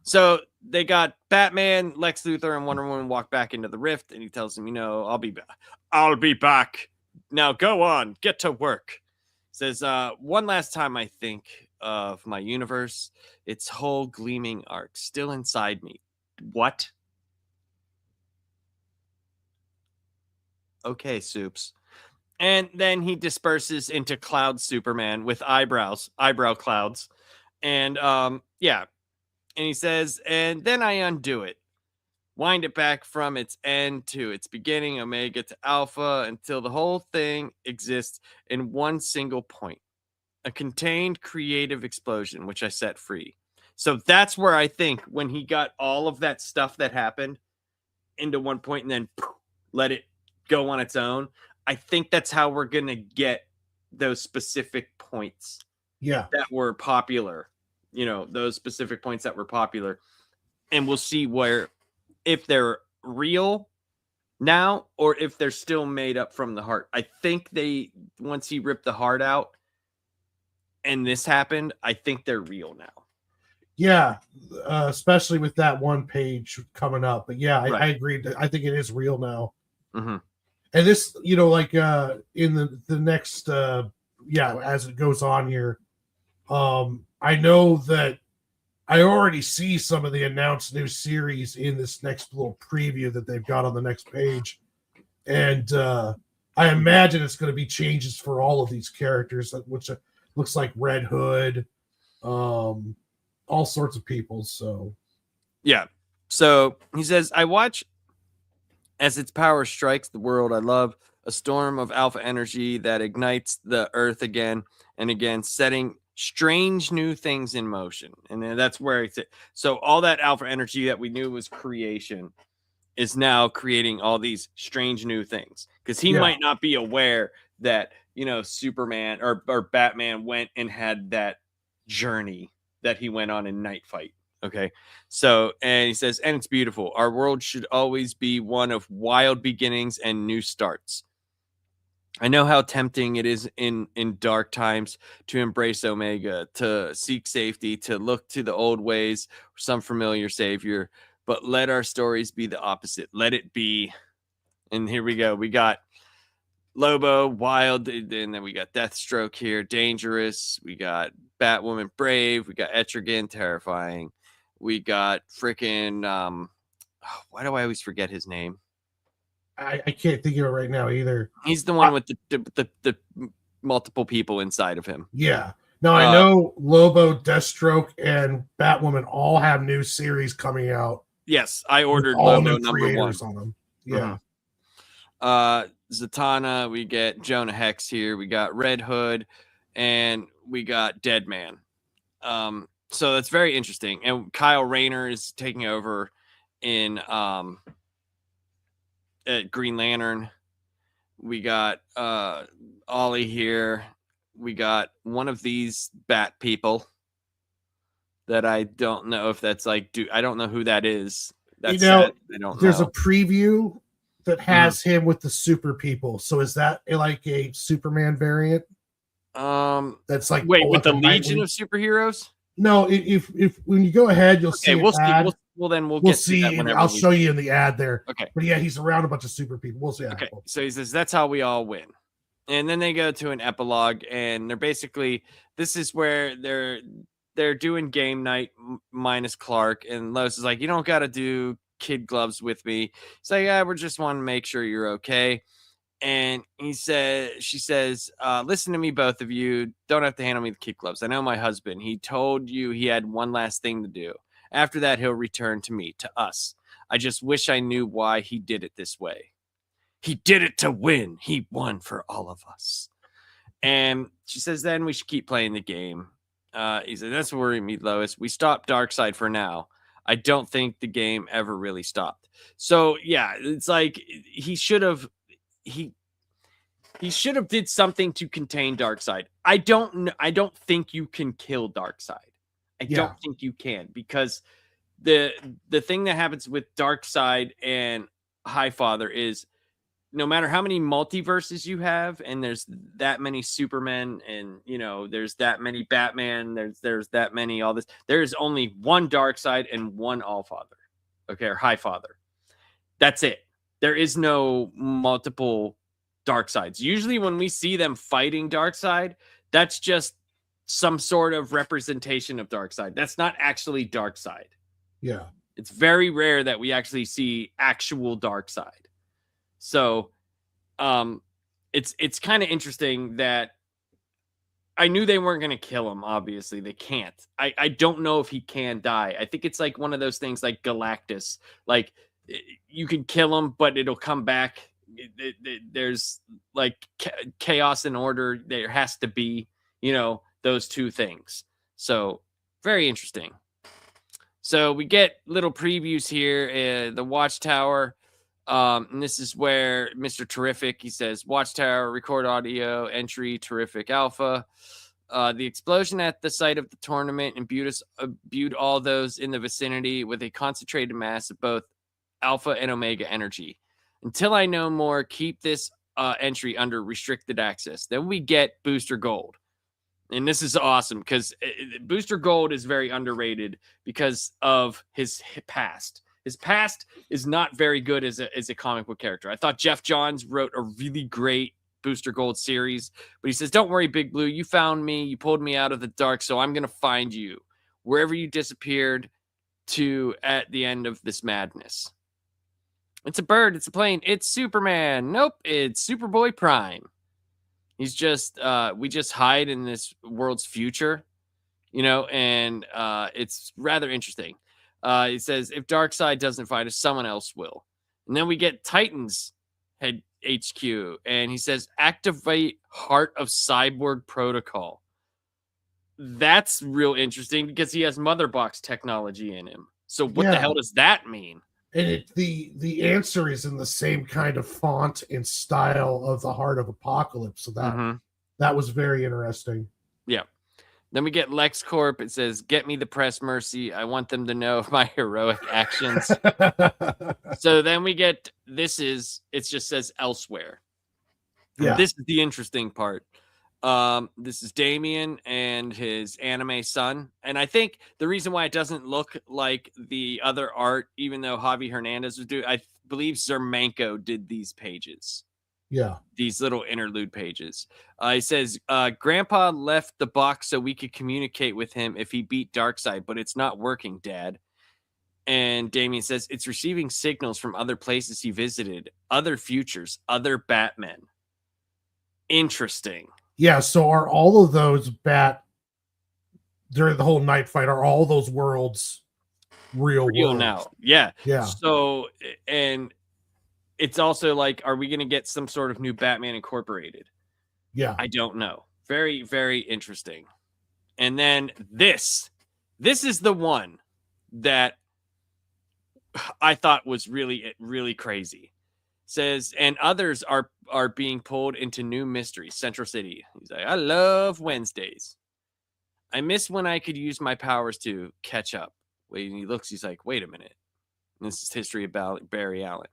Speaker 1: so they got Batman, Lex Luthor, and Wonder Woman walk back into the rift, and he tells him, I'll be back. I'll be back. Now go on, get to work. Says, one last time I think of my universe, its whole gleaming arc still inside me. What? Okay, Soups. And then he disperses into Cloud Superman with eyebrow clouds. And yeah. And he says, and then I undo it. Wind it back from its end to its beginning, Omega to Alpha, until the whole thing exists in one single point. A contained creative explosion, which I set free. So that's where I think when he got all of that stuff that happened into one point and then let it go on its own, I think that's how we're going to get those specific points that were popular. Those specific points that were popular. And we'll see if they're real now or if they're still made up from the heart. I think once he ripped the heart out and this happened, I think they're real now.
Speaker 2: Yeah, especially with that one page coming up. But yeah, I agree. I think it is real now.
Speaker 1: Mm-hmm.
Speaker 2: And this, in the next, as it goes on here, I know that I already see some of the announced new series in this next little preview that they've got on the next page. And I imagine it's going to be changes for all of these characters, which looks like Red Hood, all sorts of people. So,
Speaker 1: yeah. So he says, I watch as its power strikes the world I love, a storm of alpha energy that ignites the earth again and again, setting strange new things in motion. And then that's where it's at. So all that alpha energy that we knew was creation is now creating all these strange new things, because he
Speaker 2: Yeah.
Speaker 1: might not be aware that, you know, Superman or Batman went and had that journey that he went on in Night Fight. Okay. So, and he says, and it's beautiful. Our world should always be one of wild beginnings and new starts. I know how tempting it is in dark times to embrace Omega, to seek safety, to look to the old ways, some familiar savior, but let our stories be the opposite. Let it be. And here we go. We got Lobo, Wild, and then we got Deathstroke here, Dangerous. We got Batwoman, Brave. We got Etrigan, Terrifying. We got freaking why do I always forget his name?
Speaker 2: I can't think of it right now either.
Speaker 1: He's the one with the multiple people inside of him.
Speaker 2: Yeah. No, I know Lobo, Deathstroke, and Batwoman all have new series coming out.
Speaker 1: Yes, I ordered Lobo #1
Speaker 2: on them. Yeah.
Speaker 1: Zatanna, we get Jonah Hex here, we got Red Hood, and we got Deadman. So that's very interesting. And Kyle Rayner is taking over in at Green Lantern. We got Ollie here. We got one of these bat people that I don't know if that's like, I don't know who that is. That's I don't
Speaker 2: there's
Speaker 1: know.
Speaker 2: a preview that has him with the super people. So is that like a Superman variant? That's like,
Speaker 1: wait, with the Legion of Superheroes?
Speaker 2: No, if when you go ahead, you'll see.
Speaker 1: We'll see. We'll get
Speaker 2: see.
Speaker 1: To that
Speaker 2: I'll show you in the ad there.
Speaker 1: Okay.
Speaker 2: But yeah, he's around a bunch of super people. We'll see.
Speaker 1: Okay. So he says that's how we all win. And then they go to an epilogue, and they're basically, this is where they're doing game night minus Clark, and Lois is like, you don't got to do kid gloves with me. It's like, yeah, we just want to make sure you're okay. And she says, listen to me, both of you. Don't have to handle me the kid gloves. I know my husband. He told you he had one last thing to do. After that, he'll return to me, to us. I just wish I knew why he did it this way. He did it to win. He won for all of us. And she says, then we should keep playing the game. He said, that's worrying me, Lois. We stopped Darkseid for now. I don't think the game ever really stopped. So, yeah, it's like he should have did something to contain Darkseid. I don't think you can kill Darkseid. I don't think you can, because the thing that happens with Darkseid and Highfather is, no matter how many multiverses you have, and there's that many Supermen, and you know there's that many Batman, there's that many all this, there's only one Darkseid and one Allfather, okay, or Highfather. That's it. There is no multiple Darkseids. Usually when we see them fighting Darkseid, that's just some sort of representation of Darkseid. That's not actually Darkseid.
Speaker 2: Yeah.
Speaker 1: It's very rare that we actually see actual Darkseid. So it's kind of interesting that I knew they weren't going to kill him. Obviously, they can't. I don't know if he can die. I think it's like one of those things like Galactus. Like, you can kill him, but it'll come back. There's like chaos and order. There has to be, you know, those two things. So very interesting. So we get little previews here. The Watchtower. And this is where Mr. Terrific, he says, Watchtower, record audio, entry, Terrific Alpha. The explosion at the site of the tournament imbued all those in the vicinity with a concentrated mass of both Alpha and Omega energy. Until I know more, keep this entry under restricted access. Then we get Booster Gold. And this is awesome because Booster Gold is very underrated because of his past. His past is not very good as a comic book character. I thought Jeff Johns wrote a really great Booster Gold series, but he says, don't worry, Big Blue. You found me. You pulled me out of the dark, so I'm going to find you wherever you disappeared to at the end of this madness. It's a bird. It's a plane. It's Superman. Nope. It's Superboy Prime. He's just, we just hide in this world's future, you know, and it's rather interesting. He says, if Darkseid doesn't fight us, someone else will. And then we get Titans HQ, and he says activate Heart of Cyborg protocol. That's real interesting because he has mother box technology in him. So what the
Speaker 2: Yeah.
Speaker 1: hell does that mean?
Speaker 2: And the answer is in the same kind of font and style of the Heart of Apocalypse. So that was very interesting.
Speaker 1: Yeah. Then we get LexCorp. It says, "Get me the press mercy. I want them to know of my heroic actions." So then we get it just says elsewhere. And
Speaker 2: Yeah.
Speaker 1: this is the interesting part. This is Damien and his anime son. And I think the reason why it doesn't look like the other art, even though Javi Hernandez was doing, I believe Zermanko did these pages.
Speaker 2: Yeah.
Speaker 1: These little interlude pages. He says, Grandpa left the box so we could communicate with him if he beat Darkseid, but it's not working, Dad. And Damien says, it's receiving signals from other places he visited, other futures, other Batmen. Interesting.
Speaker 2: Yeah. So are all of those during the whole night fight, are all those worlds real worlds
Speaker 1: now? Yeah.
Speaker 2: Yeah.
Speaker 1: So, and it's also like, are we going to get some sort of new Batman Incorporated?
Speaker 2: Yeah.
Speaker 1: I don't know. Very, very interesting. And then this is the one that I thought was really, really crazy. Says, and others are being pulled into new mysteries. Central City. He's like, I love Wednesdays. I miss when I could use my powers to catch up. Wait, and he looks. He's like, wait a minute. And this is history about Barry Allen.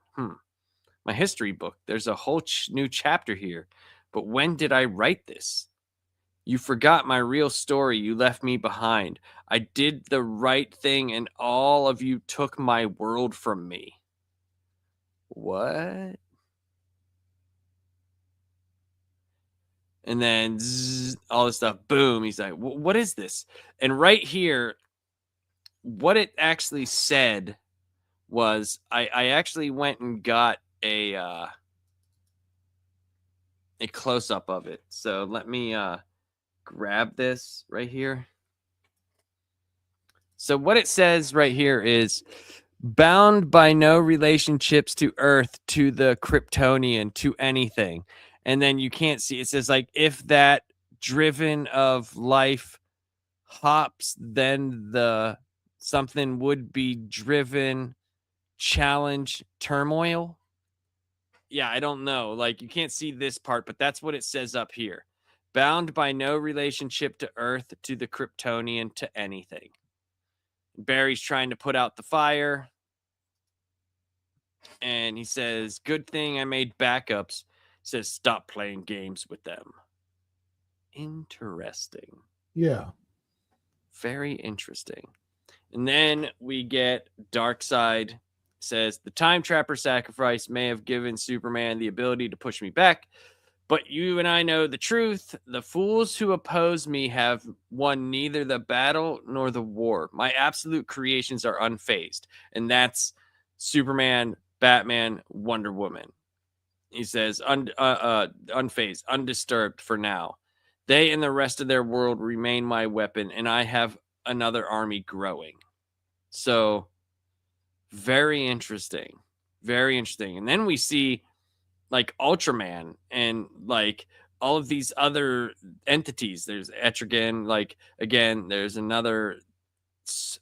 Speaker 1: My history book. There's a whole new chapter here. But when did I write this? You forgot my real story. You left me behind. I did the right thing, and all of you took my world from me. What? And then all this stuff, boom. He's like, what is this? And right here, what it actually said was, I actually went and got a close-up of it. So let me grab this right here. So what it says right here is, bound by no relationships to Earth, to the Kryptonian, to anything. And then you can't see, it says like, if that driven of life hops, then the something would be driven, challenge, turmoil. Yeah, I don't know. Like, you can't see this part, but that's what it says up here. Bound by no relationship to Earth, to the Kryptonian, to anything. Barry's trying to put out the fire. And he says, good thing I made backups. He says, stop playing games with them. Interesting.
Speaker 2: Yeah.
Speaker 1: Very interesting. And then we get Darkseid. Says, the time trapper sacrifice may have given Superman the ability to push me back, but you and I know the truth. The fools who oppose me have won neither the battle nor the war. My absolute creations are unfazed. And that's Superman, Batman, Wonder Woman. He says, unfazed, undisturbed for now. They and the rest of their world remain my weapon, and I have another army growing. So, very interesting. Very interesting. And then we see like Ultraman and like all of these other entities. There's Etrigan, like again, there's another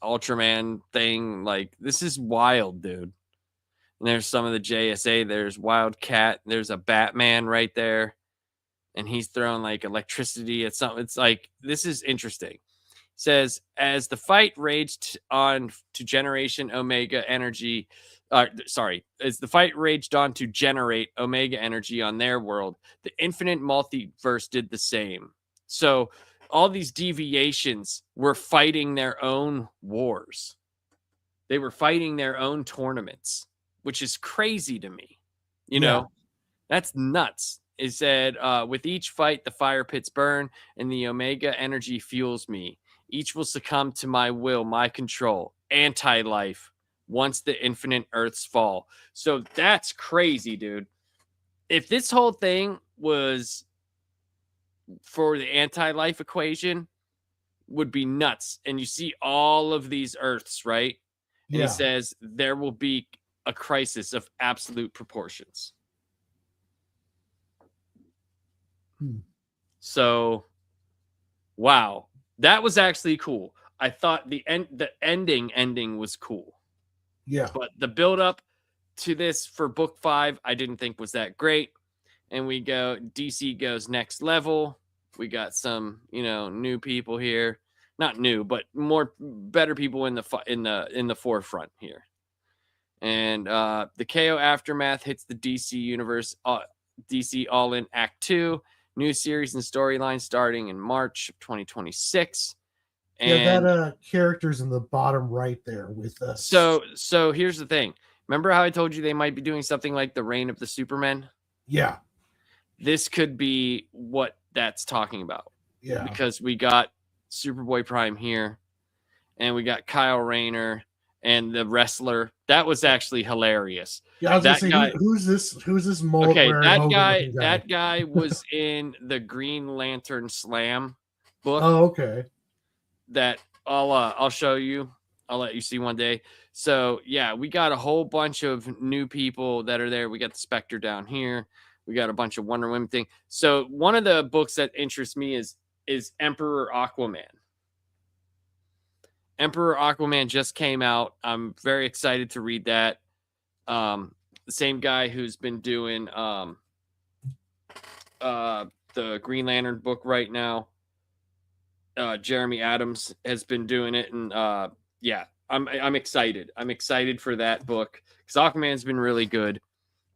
Speaker 1: Ultraman thing. Like, this is wild, dude. And there's some of the JSA. There's Wildcat. There's a Batman right there. And he's throwing like electricity at something. It's like, this is interesting. Says, as the fight raged on to generation Omega energy, as the fight raged on to generate Omega energy on their world, the infinite multiverse did the same. So all these deviations were fighting their own wars. They were fighting their own tournaments, which is crazy to me. You know, that's nuts. It said, with each fight, the fire pits burn and the Omega energy fuels me. Each will succumb to my will, my control, anti-life, once the infinite Earths fall. So that's crazy, dude. If this whole thing was for the anti-life equation, would be nuts. And you see all of these Earths, right? And he says there will be a crisis of absolute proportions. So, wow, that was actually cool. I thought the ending was cool,
Speaker 2: Yeah.
Speaker 1: but the build up to this for book 5, I didn't think was that great. And DC goes next level. We got some, new people here, not new, but better people in the forefront here. And the KO Aftermath hits the DC universe, DC All In Act 2, new series and storyline starting in March of 2026.
Speaker 2: Yeah,
Speaker 1: And
Speaker 2: that character's in the bottom right there with us.
Speaker 1: so here's the thing. Remember how I told you they might be doing something like the Reign of the Supermen?
Speaker 2: Yeah.
Speaker 1: This could be what that's talking about.
Speaker 2: Yeah.
Speaker 1: Because we got Superboy Prime here, and we got Kyle Rayner and the wrestler. That was actually hilarious.
Speaker 2: Yeah, I was
Speaker 1: that
Speaker 2: gonna say,
Speaker 1: guy,
Speaker 2: who's this mullet
Speaker 1: okay,
Speaker 2: wearing Hogan guy?
Speaker 1: that guy was in the Green Lantern Slam book.
Speaker 2: Oh, okay.
Speaker 1: That I'll show you. I'll let you see one day. So yeah, we got a whole bunch of new people that are there. We got the Spectre down here. We got a bunch of Wonder Woman thing. So one of the books that interests me is Emperor Aquaman. Emperor Aquaman just came out. I'm very excited to read that. The same guy who's been doing the Green Lantern book right now. Jeremy Adams has been doing it, and yeah, I'm excited. I'm excited for that book because Aquaman's been really good.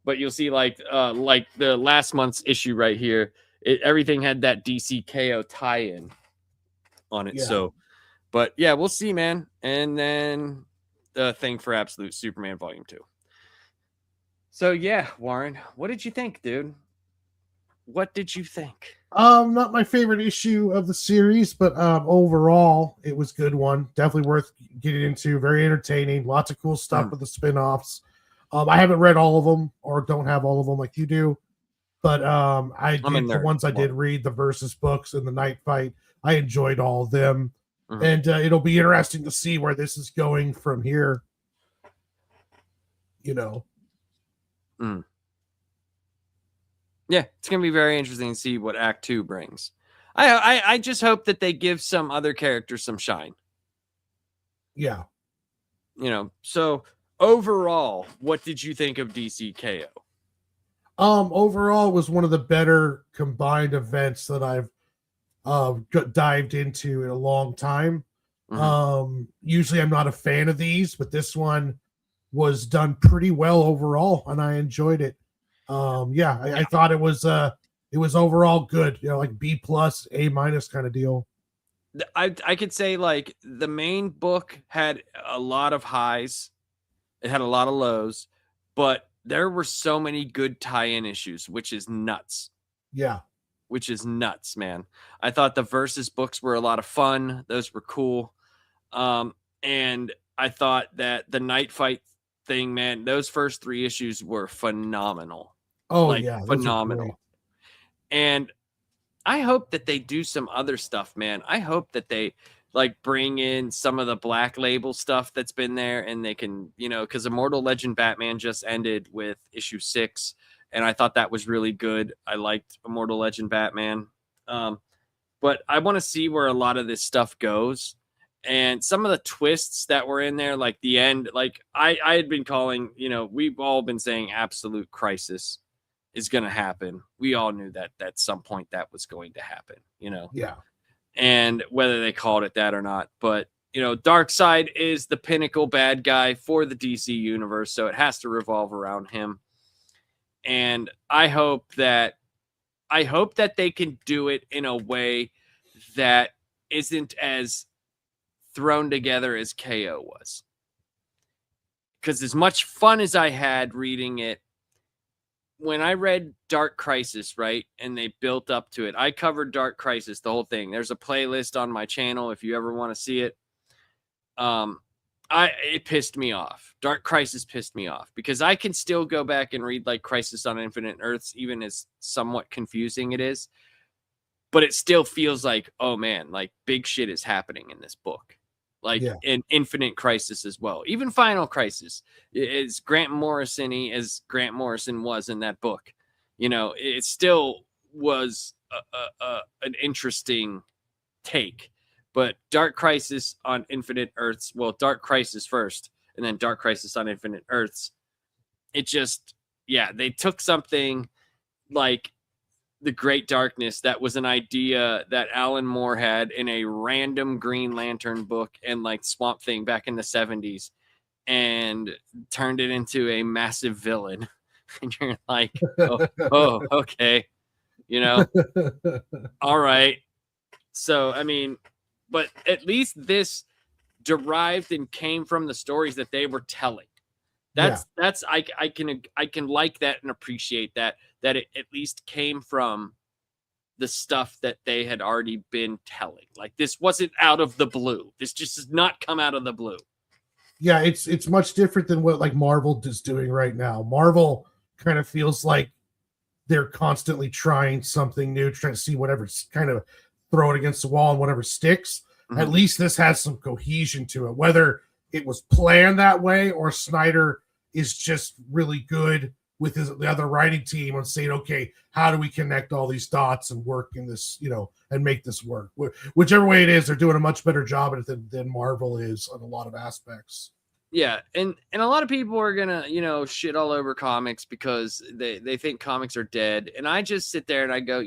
Speaker 1: But you'll see, like the last month's issue right here, everything had that DC KO tie-in on it.
Speaker 2: Yeah.
Speaker 1: So, but yeah, we'll see, man. And then the thing for Absolute Superman Volume 2. So yeah, Warren, what did you think, dude? What did you think?
Speaker 2: Not my favorite issue of the series, but overall, it was a good one. Definitely worth getting into. Very entertaining. Lots of cool stuff with the spin-offs. I haven't read all of them, or don't have all of them like you do, but the ones I did read, the Versus books and the Night Fight, I enjoyed all of them. And it'll be interesting to see where this is going from here.
Speaker 1: Yeah, it's gonna be very interesting to see what Act 2 brings. I just hope that they give some other characters some shine.
Speaker 2: Yeah.
Speaker 1: So overall, what did you think of DC KO?
Speaker 2: Overall, it was one of the better combined events that I've dived into in a long time. Usually I'm not a fan of these, but this one was done pretty well overall, and I enjoyed it. I thought it was overall good, like B plus, A minus kind of deal.
Speaker 1: I could say, like, the main book had a lot of highs, it had a lot of lows, but there were so many good tie-in issues, which is nuts.
Speaker 2: Yeah.
Speaker 1: Which is nuts, man. I thought the Versus books were a lot of fun. Those were cool. And I thought that the Night Fight thing, man, those first 3 issues were phenomenal.
Speaker 2: Oh, yeah.
Speaker 1: Phenomenal. And I hope that they do some other stuff, man. I hope that they bring in some of the Black Label stuff that's been there, and they can, because Immortal Legend Batman just ended with issue 6, and I thought that was really good. I liked Immortal Legend Batman. But I want to see where a lot of this stuff goes. And some of the twists that were in there, like the end, like I had been calling, we've all been saying Absolute Crisis is going to happen. We all knew that at some point that was going to happen,
Speaker 2: Yeah.
Speaker 1: And whether they called it that or not, but Darkseid is the pinnacle bad guy for the DC universe, so it has to revolve around him. And I hope that they can do it in a way that isn't as thrown together as KO was. Because as much fun as I had reading it, when I read Dark Crisis, right, and they built up to it, I covered Dark Crisis, the whole thing. There's a playlist on my channel if you ever want to see it. It pissed me off. Dark Crisis pissed me off because I can still go back and read like Crisis on Infinite Earths, even as somewhat confusing it is. But it still feels like, oh man, like big shit is happening in this book. Like in Infinite Crisis as well. Even Final Crisis is Grant Morrison-y as Grant Morrison was in that book. It still was an interesting take. But Dark Crisis on Infinite Earths, well, Dark Crisis first, and then Dark Crisis on Infinite Earths. It just, yeah, they took something like the Great Darkness that was an idea that Alan Moore had in a random Green Lantern book and like Swamp Thing back in the 70s and turned it into a massive villain. And you're like, oh, okay, you know, all right. So, I mean, but at least this derived and came from the stories that they were telling. That's I can like that and appreciate that it at least came from the stuff that they had already been telling. Like this wasn't out of the blue. This just does not come out of the blue.
Speaker 2: Yeah, it's much different than what like Marvel is doing right now. Marvel kind of feels like they're constantly trying something new, trying to see whatever's kind of throw it against the wall and whatever sticks. Mm-hmm. At least this has some cohesion to it, whether it was planned that way or Snyder is just really good with the other writing team on saying, okay, how do we connect all these dots and work in this, and make this work? Whichever way it is, they're doing a much better job at it than Marvel is on a lot of aspects.
Speaker 1: Yeah, and a lot of people are gonna, shit all over comics because they think comics are dead. And I just sit there and I go,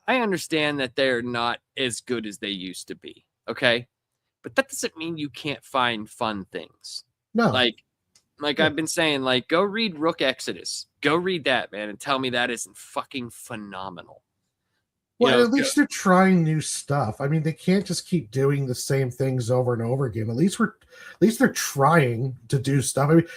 Speaker 1: I understand that they're not as good as they used to be, okay? But that doesn't mean you can't find fun things.
Speaker 2: No.
Speaker 1: Like I've been saying, like, go read Rook Exodus. Go read that, man, and tell me that isn't fucking phenomenal.
Speaker 2: Well, at least they're trying new stuff. I mean, they can't just keep doing the same things over and over again. At least they're trying to do stuff. I mean,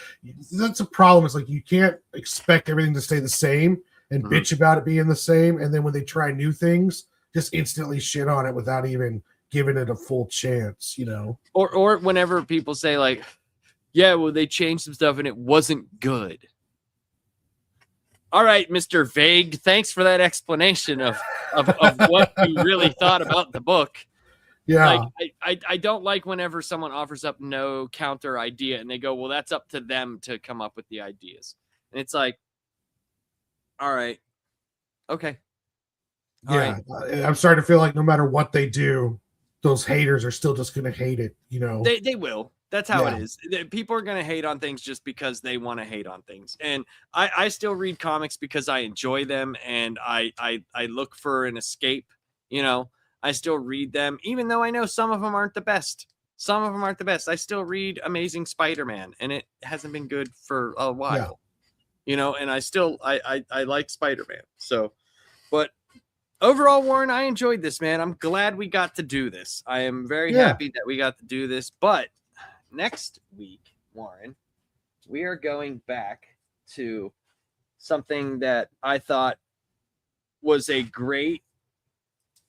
Speaker 2: that's a problem. It's like you can't expect everything to stay the same and bitch about it being the same. And then when they try new things, just instantly shit on it without even giving it a full chance,
Speaker 1: Or whenever people say like, yeah, well, they changed some stuff and it wasn't good. All right, Mr. Vague, thanks for that explanation of what you really thought about the book.
Speaker 2: Yeah.
Speaker 1: Like, I don't like whenever someone offers up no counter idea and they go, well, that's up to them to come up with the ideas. And it's like, all right. Okay.
Speaker 2: All right. I'm starting to feel like no matter what they do, those haters are still just going to hate it,
Speaker 1: They will. That's how it is. People are going to hate on things just because they want to hate on things. And I still read comics because I enjoy them and I look for an escape, I still read them, even though I know some of them aren't the best. Some of them aren't the best. I still read Amazing Spider-Man and it hasn't been good for a while, and I still, I like Spider-Man. So, but overall, Warren, I enjoyed this, man. I'm glad we got to do this. I am very happy that we got to do this, but next week, Warren, we are going back to something that I thought was a great,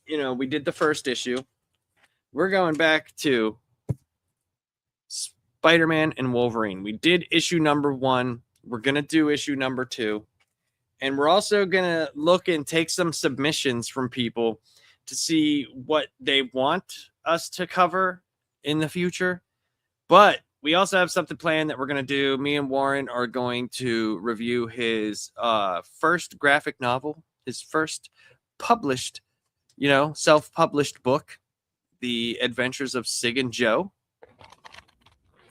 Speaker 1: we did the first issue. We're going back to Spider-Man and Wolverine. We did issue number 1. We're going to do issue number 2. And we're also going to look and take some submissions from people to see what they want us to cover in the future. But we also have something planned that we're going to do. Me and Warren are going to review his first graphic novel, his first published, self-published book, The Adventures of Sig and Joe.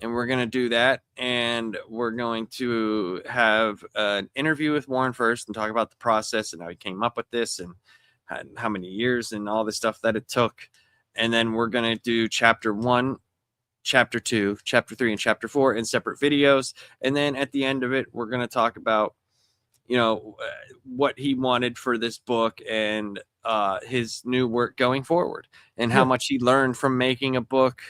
Speaker 1: And we're going to do that. And we're going to have an interview with Warren first and talk about the process and how he came up with this and how many years and all the stuff that it took. And then we're going to do chapter 1, chapter 2, chapter 3, and chapter 4 in separate videos. And then at the end of it, we're going to talk about, what he wanted for this book and his new work going forward and how much he learned from making a book.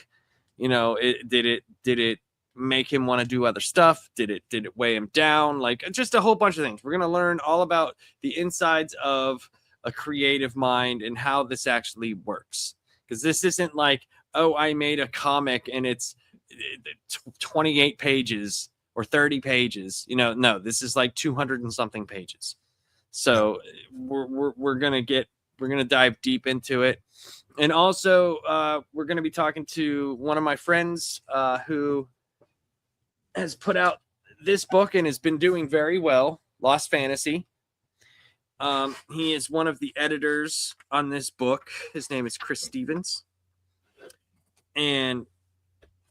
Speaker 1: Did it make him want to do other stuff? Did it weigh him down? Like just a whole bunch of things. We're going to learn all about the insides of a creative mind and how this actually works. Because this isn't like, oh, I made a comic and it's 28 pages or 30 pages. No, this is like 200 and something pages. So we're going to dive deep into it. And also, we're going to be talking to one of my friends who has put out this book and has been doing very well, Lost Fantasy. He is one of the editors on this book. His name is Chris Stevens. And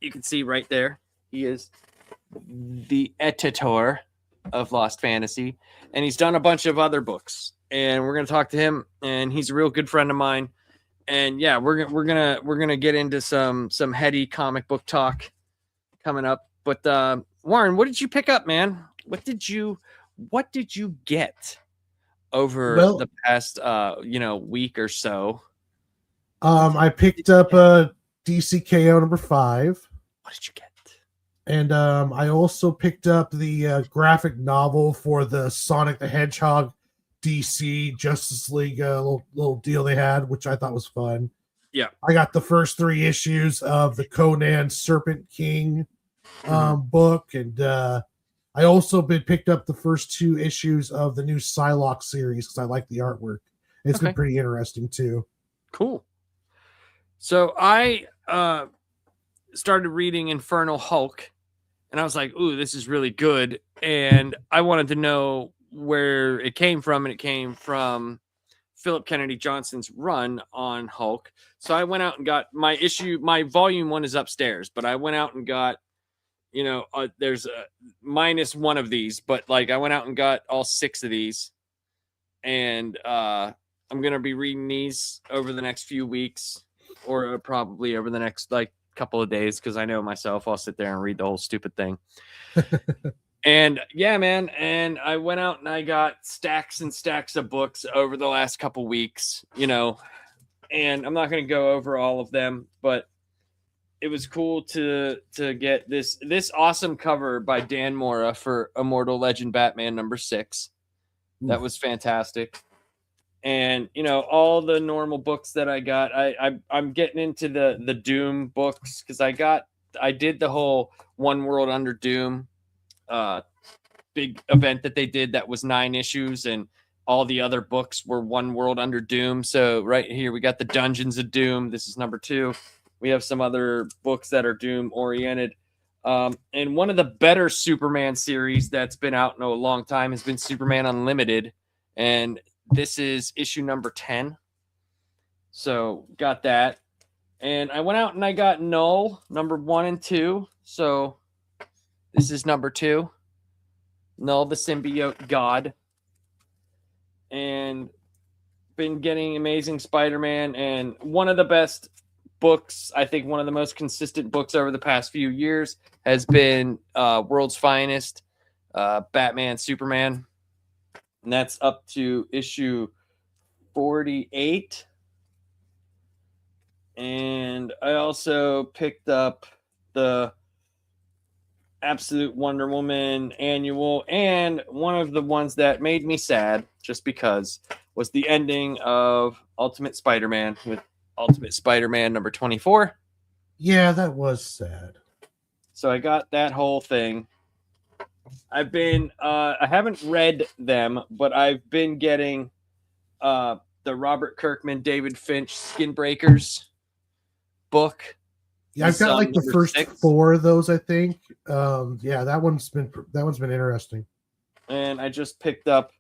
Speaker 1: you can see right there, he is the editor of Lost Fantasy. And he's done a bunch of other books. And we're going to talk to him. And he's a real good friend of mine. And yeah, we're gonna get into some heady comic book talk coming up. But Warren, what did you pick up, man? What did you get over
Speaker 2: Well,
Speaker 1: the past week or so?
Speaker 2: I picked up a DCKO #5.
Speaker 1: What did you get?
Speaker 2: And I also picked up the graphic novel for the Sonic the Hedgehog DC Justice League little deal they had, which I thought was fun.
Speaker 1: Yeah.
Speaker 2: I got the first 3 issues of the Conan Serpent King book, and I also picked up the first 2 issues of the new Psylocke series because I like the artwork. It's been pretty interesting too.
Speaker 1: Cool. So I started reading Infernal Hulk, and I was like, "Ooh, this is really good," and I wanted to know where it came from, and it came from Philip Kennedy Johnson's run on Hulk. So I went out and got my issue. My volume 1 is upstairs, but I went out and got, there's a -1 of these, but like I went out and got all 6 of these, and I'm gonna be reading these over the next few weeks, or probably over the next like couple of days, because I know myself, I'll sit there and read the whole stupid thing. And yeah, man. And I went out and I got stacks and stacks of books over the last couple weeks, and I'm not going to go over all of them, but it was cool to get this awesome cover by Dan Mora for Immortal Legend Batman #6. That was fantastic. And all the normal books that I got, I'm getting into the Doom books, because I did the whole One World Under Doom big event that they did that was 9 issues, and all the other books were One World Under Doom. So right here we got the Dungeons of Doom. This is #2. We have some other books that are Doom oriented. And one of the better Superman series that's been out in a long time has been Superman Unlimited. And this is issue #10. So got that. And I went out and I got Null #1 and 2. So this is #2. Null the Symbiote God. And been getting Amazing Spider-Man, and one of the best books, I think one of the most consistent books over the past few years has been World's Finest, Batman Superman. And that's up to issue 48. And I also picked up the Absolute Wonder Woman annual, and one of the ones that made me sad, just because, was the ending of Ultimate Spider-Man with Ultimate Spider-Man #24.
Speaker 2: Yeah, that was sad.
Speaker 1: So I got that whole thing. I haven't read them, but I've been getting the Robert Kirkman, David Finch Skin Breakers book.
Speaker 2: Yeah, I've got like the first 6. 4 of those, I think. Yeah, that one's been interesting.
Speaker 1: And I just picked up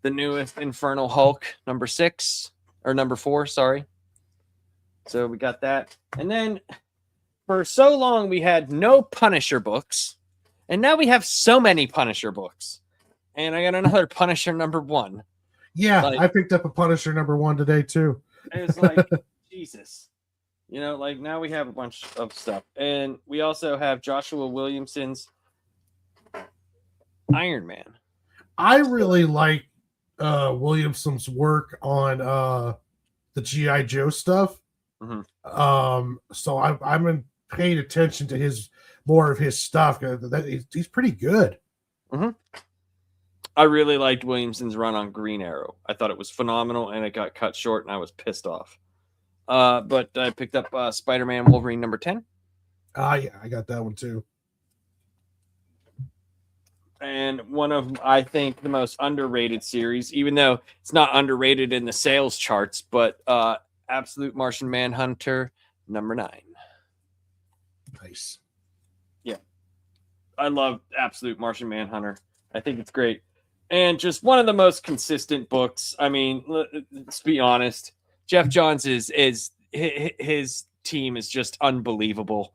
Speaker 1: the newest Infernal Hulk #6 or #4, sorry. So we got that. And then for so long we had no Punisher books, and now we have so many Punisher books. And I got another Punisher #1.
Speaker 2: Yeah, I picked up a Punisher #1 today too.
Speaker 1: It's like Jesus. Like now we have a bunch of stuff. And we also have Joshua Williamson's Iron Man.
Speaker 2: I really like Williamson's work on the G.I. Joe stuff. So I'm paying attention to more of his stuff. He's pretty good.
Speaker 1: I really liked Williamson's run on Green Arrow. I thought it was phenomenal, and it got cut short, and I was pissed off. But I picked up Spider-Man Wolverine #10.
Speaker 2: Yeah, I got that one too.
Speaker 1: And one of, I think, the most underrated series, even though it's not underrated in the sales charts, but Absolute Martian Manhunter #9.
Speaker 2: Nice.
Speaker 1: Yeah. I love Absolute Martian Manhunter. I think it's great. and just one of the most consistent books. I mean, let's be honest. Jeff Johns is his team is just unbelievable.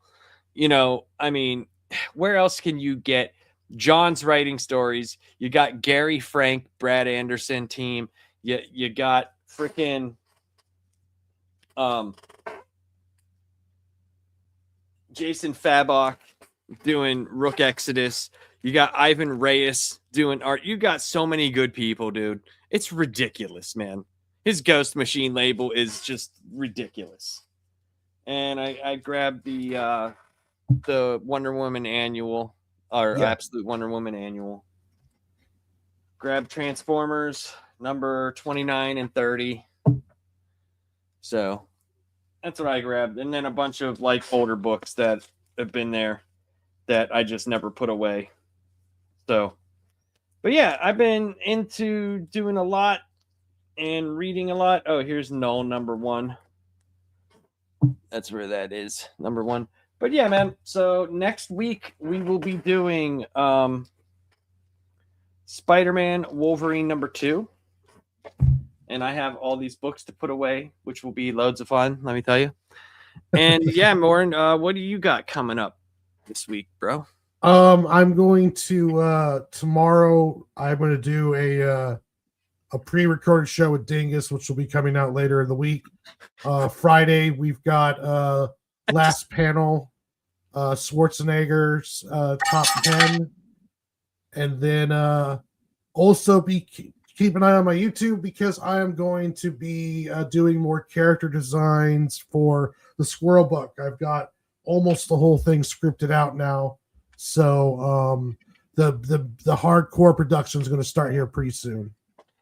Speaker 1: I mean, where else can you get John's writing stories? You got Gary Frank, Brad Anderson team. You got freaking Jason Fabok doing Rook Exodus. You got Ivan Reyes doing art. You got so many good people, dude. It's ridiculous, man. His Ghost Machine label is just ridiculous. And I grabbed the Wonder Woman annual, or Absolute Wonder Woman annual. Grab Transformers number 29 and 30. So that's what I grabbed. And then a bunch of like older books that have been there that I just never put away. So, but yeah, I've been into doing a lot and reading a lot. Oh, here's Null number 1. That's where that is, number 1. But yeah, man. So next week we will be doing Spider-Man Wolverine number 2. And I have all these books to put away, which will be loads of fun, let me tell you. And yeah, Morin, what do you got coming up this week, bro?
Speaker 2: I'm going to tomorrow. I'm going to do a pre-recorded show with Dingus, which will be coming out later in the week. Friday we've got last panel, Schwarzenegger's top 10, and then also keep an eye on my YouTube because I am going to be doing more character designs for the Squirrel Book. I've got almost the whole thing scripted out now. So the hardcore production is going to start here pretty soon.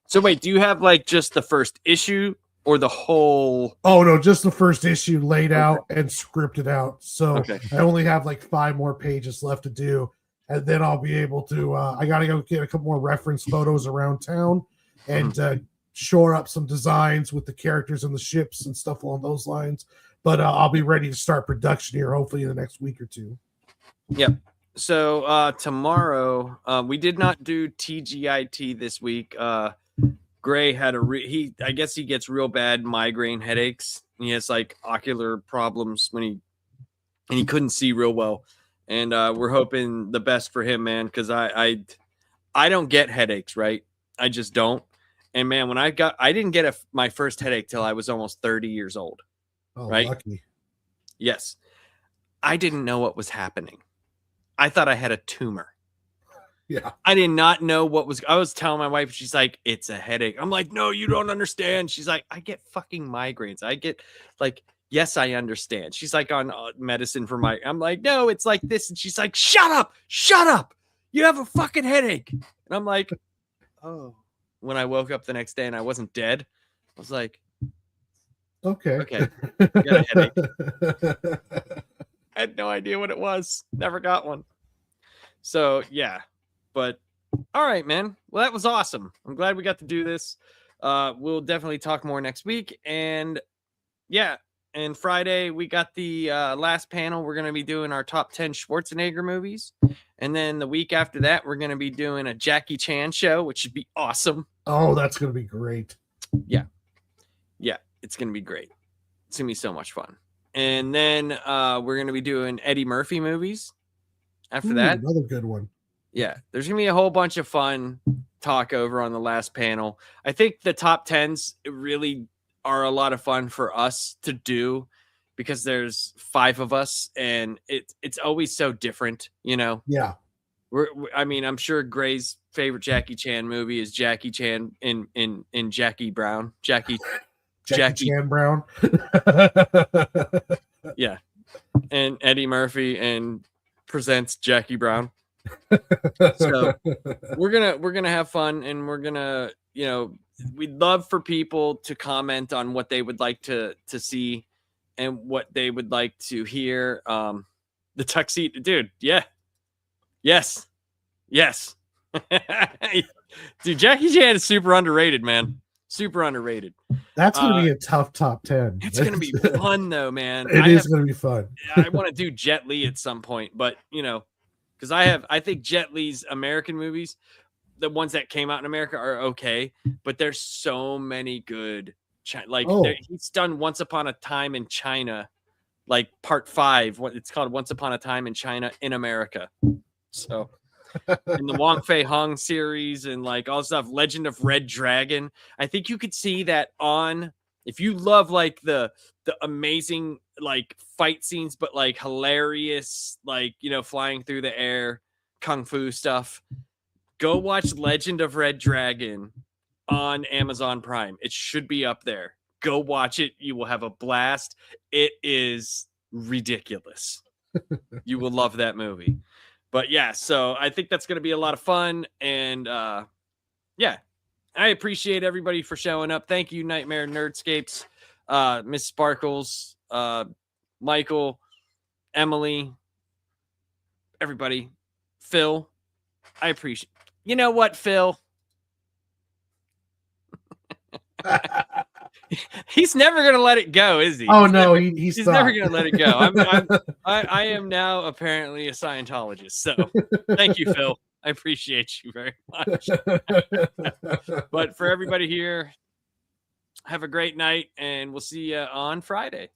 Speaker 1: So wait, do you have like just the first issue or the whole?
Speaker 2: Oh no, just the first issue laid out and scripted out. So I only have like 5 more pages left to do, and then I'll be able to. I got to go get a couple more reference photos around town and shore up some designs with the characters and the ships and stuff along those lines. But I'll be ready to start production here hopefully in the next week or 2.
Speaker 1: Yep. So tomorrow, we did not do TGIT this week. Gray had I guess he gets real bad migraine headaches. He has like ocular problems and he couldn't see real well. And we're hoping the best for him, man, because I don't get headaches, right? I just don't. And man, when I didn't get my first headache till I was almost 30 years old.
Speaker 2: Oh,
Speaker 1: right?
Speaker 2: Lucky.
Speaker 1: Yes. I didn't know what was happening. I thought I had a tumor.
Speaker 2: Yeah.
Speaker 1: I did not know I was telling my wife, she's like, it's a headache. I'm like, no, you don't understand. She's like, I get fucking migraines. I get like, yes, I understand. She's like on medicine for I'm like, no, it's like this. And she's like, shut up. You have a fucking headache. And I'm like, oh, when I woke up the next day and I wasn't dead, I was like, okay. I got a headache. I had no idea what it was. Never got one. So yeah, but all right, man. Well, that was awesome. I'm glad we got to do this. We'll definitely talk more next week. And yeah, and Friday we got the last panel. We're going to be doing our top 10 Schwarzenegger movies. And then the week after that, we're going to be doing a Jackie Chan show, which should be awesome.
Speaker 2: Oh, that's going to be great.
Speaker 1: Yeah. Yeah, it's going to be great. It's going to be so much fun. And then we're going to be doing Eddie Murphy movies after that.
Speaker 2: Another good one.
Speaker 1: Yeah, there's going to be a whole bunch of fun talk over on the last panel. I think the top 10s really are a lot of fun for us to do because there's 5 of us and it's always so different, you know?
Speaker 2: Yeah.
Speaker 1: I'm sure Gray's favorite Jackie Chan movie is Jackie Chan in Jackie Brown. Jackie
Speaker 2: Chan Brown.
Speaker 1: Yeah. And Eddie Murphy and presents Jackie Brown. So we're gonna have fun, and we're gonna, we'd love for people to comment on what they would like to see and what they would like to hear. The tuxedo, dude. Yeah. Yes. Dude, Jackie Chan is super underrated, man. Super underrated.
Speaker 2: That's going to be a tough top 10.
Speaker 1: It's going to be fun, though, man.
Speaker 2: It is going to be fun.
Speaker 1: I want to do Jet Li at some point, but, because I think Jet Li's American movies, the ones that came out in America are okay, but there's so many good. Like
Speaker 2: Oh,
Speaker 1: he's done Once Upon a Time in China, like part 5. What it's called, Once Upon a Time in China in America. So in the Wong Fei Hung series and like all stuff, Legend of Red Dragon. I think you could see that on if you love like the amazing like fight scenes, but like hilarious, like flying through the air, kung fu stuff. Go watch Legend of Red Dragon on Amazon Prime. It should be up there. Go watch it. You will have a blast. It is ridiculous. You will love that movie. But yeah, so I think that's going to be a lot of fun. And yeah, I appreciate everybody for showing up. Thank you, Nightmare Nerdscapes, Miss Sparkles, Michael, Emily, everybody, Phil. I appreciate. You know what, Phil? He's never gonna let it go, is he?
Speaker 2: oh
Speaker 1: He's
Speaker 2: no,
Speaker 1: never,
Speaker 2: he's
Speaker 1: he's
Speaker 2: not.
Speaker 1: never gonna let it go. I am now apparently a Scientologist. So thank you, Phil. I appreciate you very much. But for everybody here, have a great night, and we'll see you on Friday.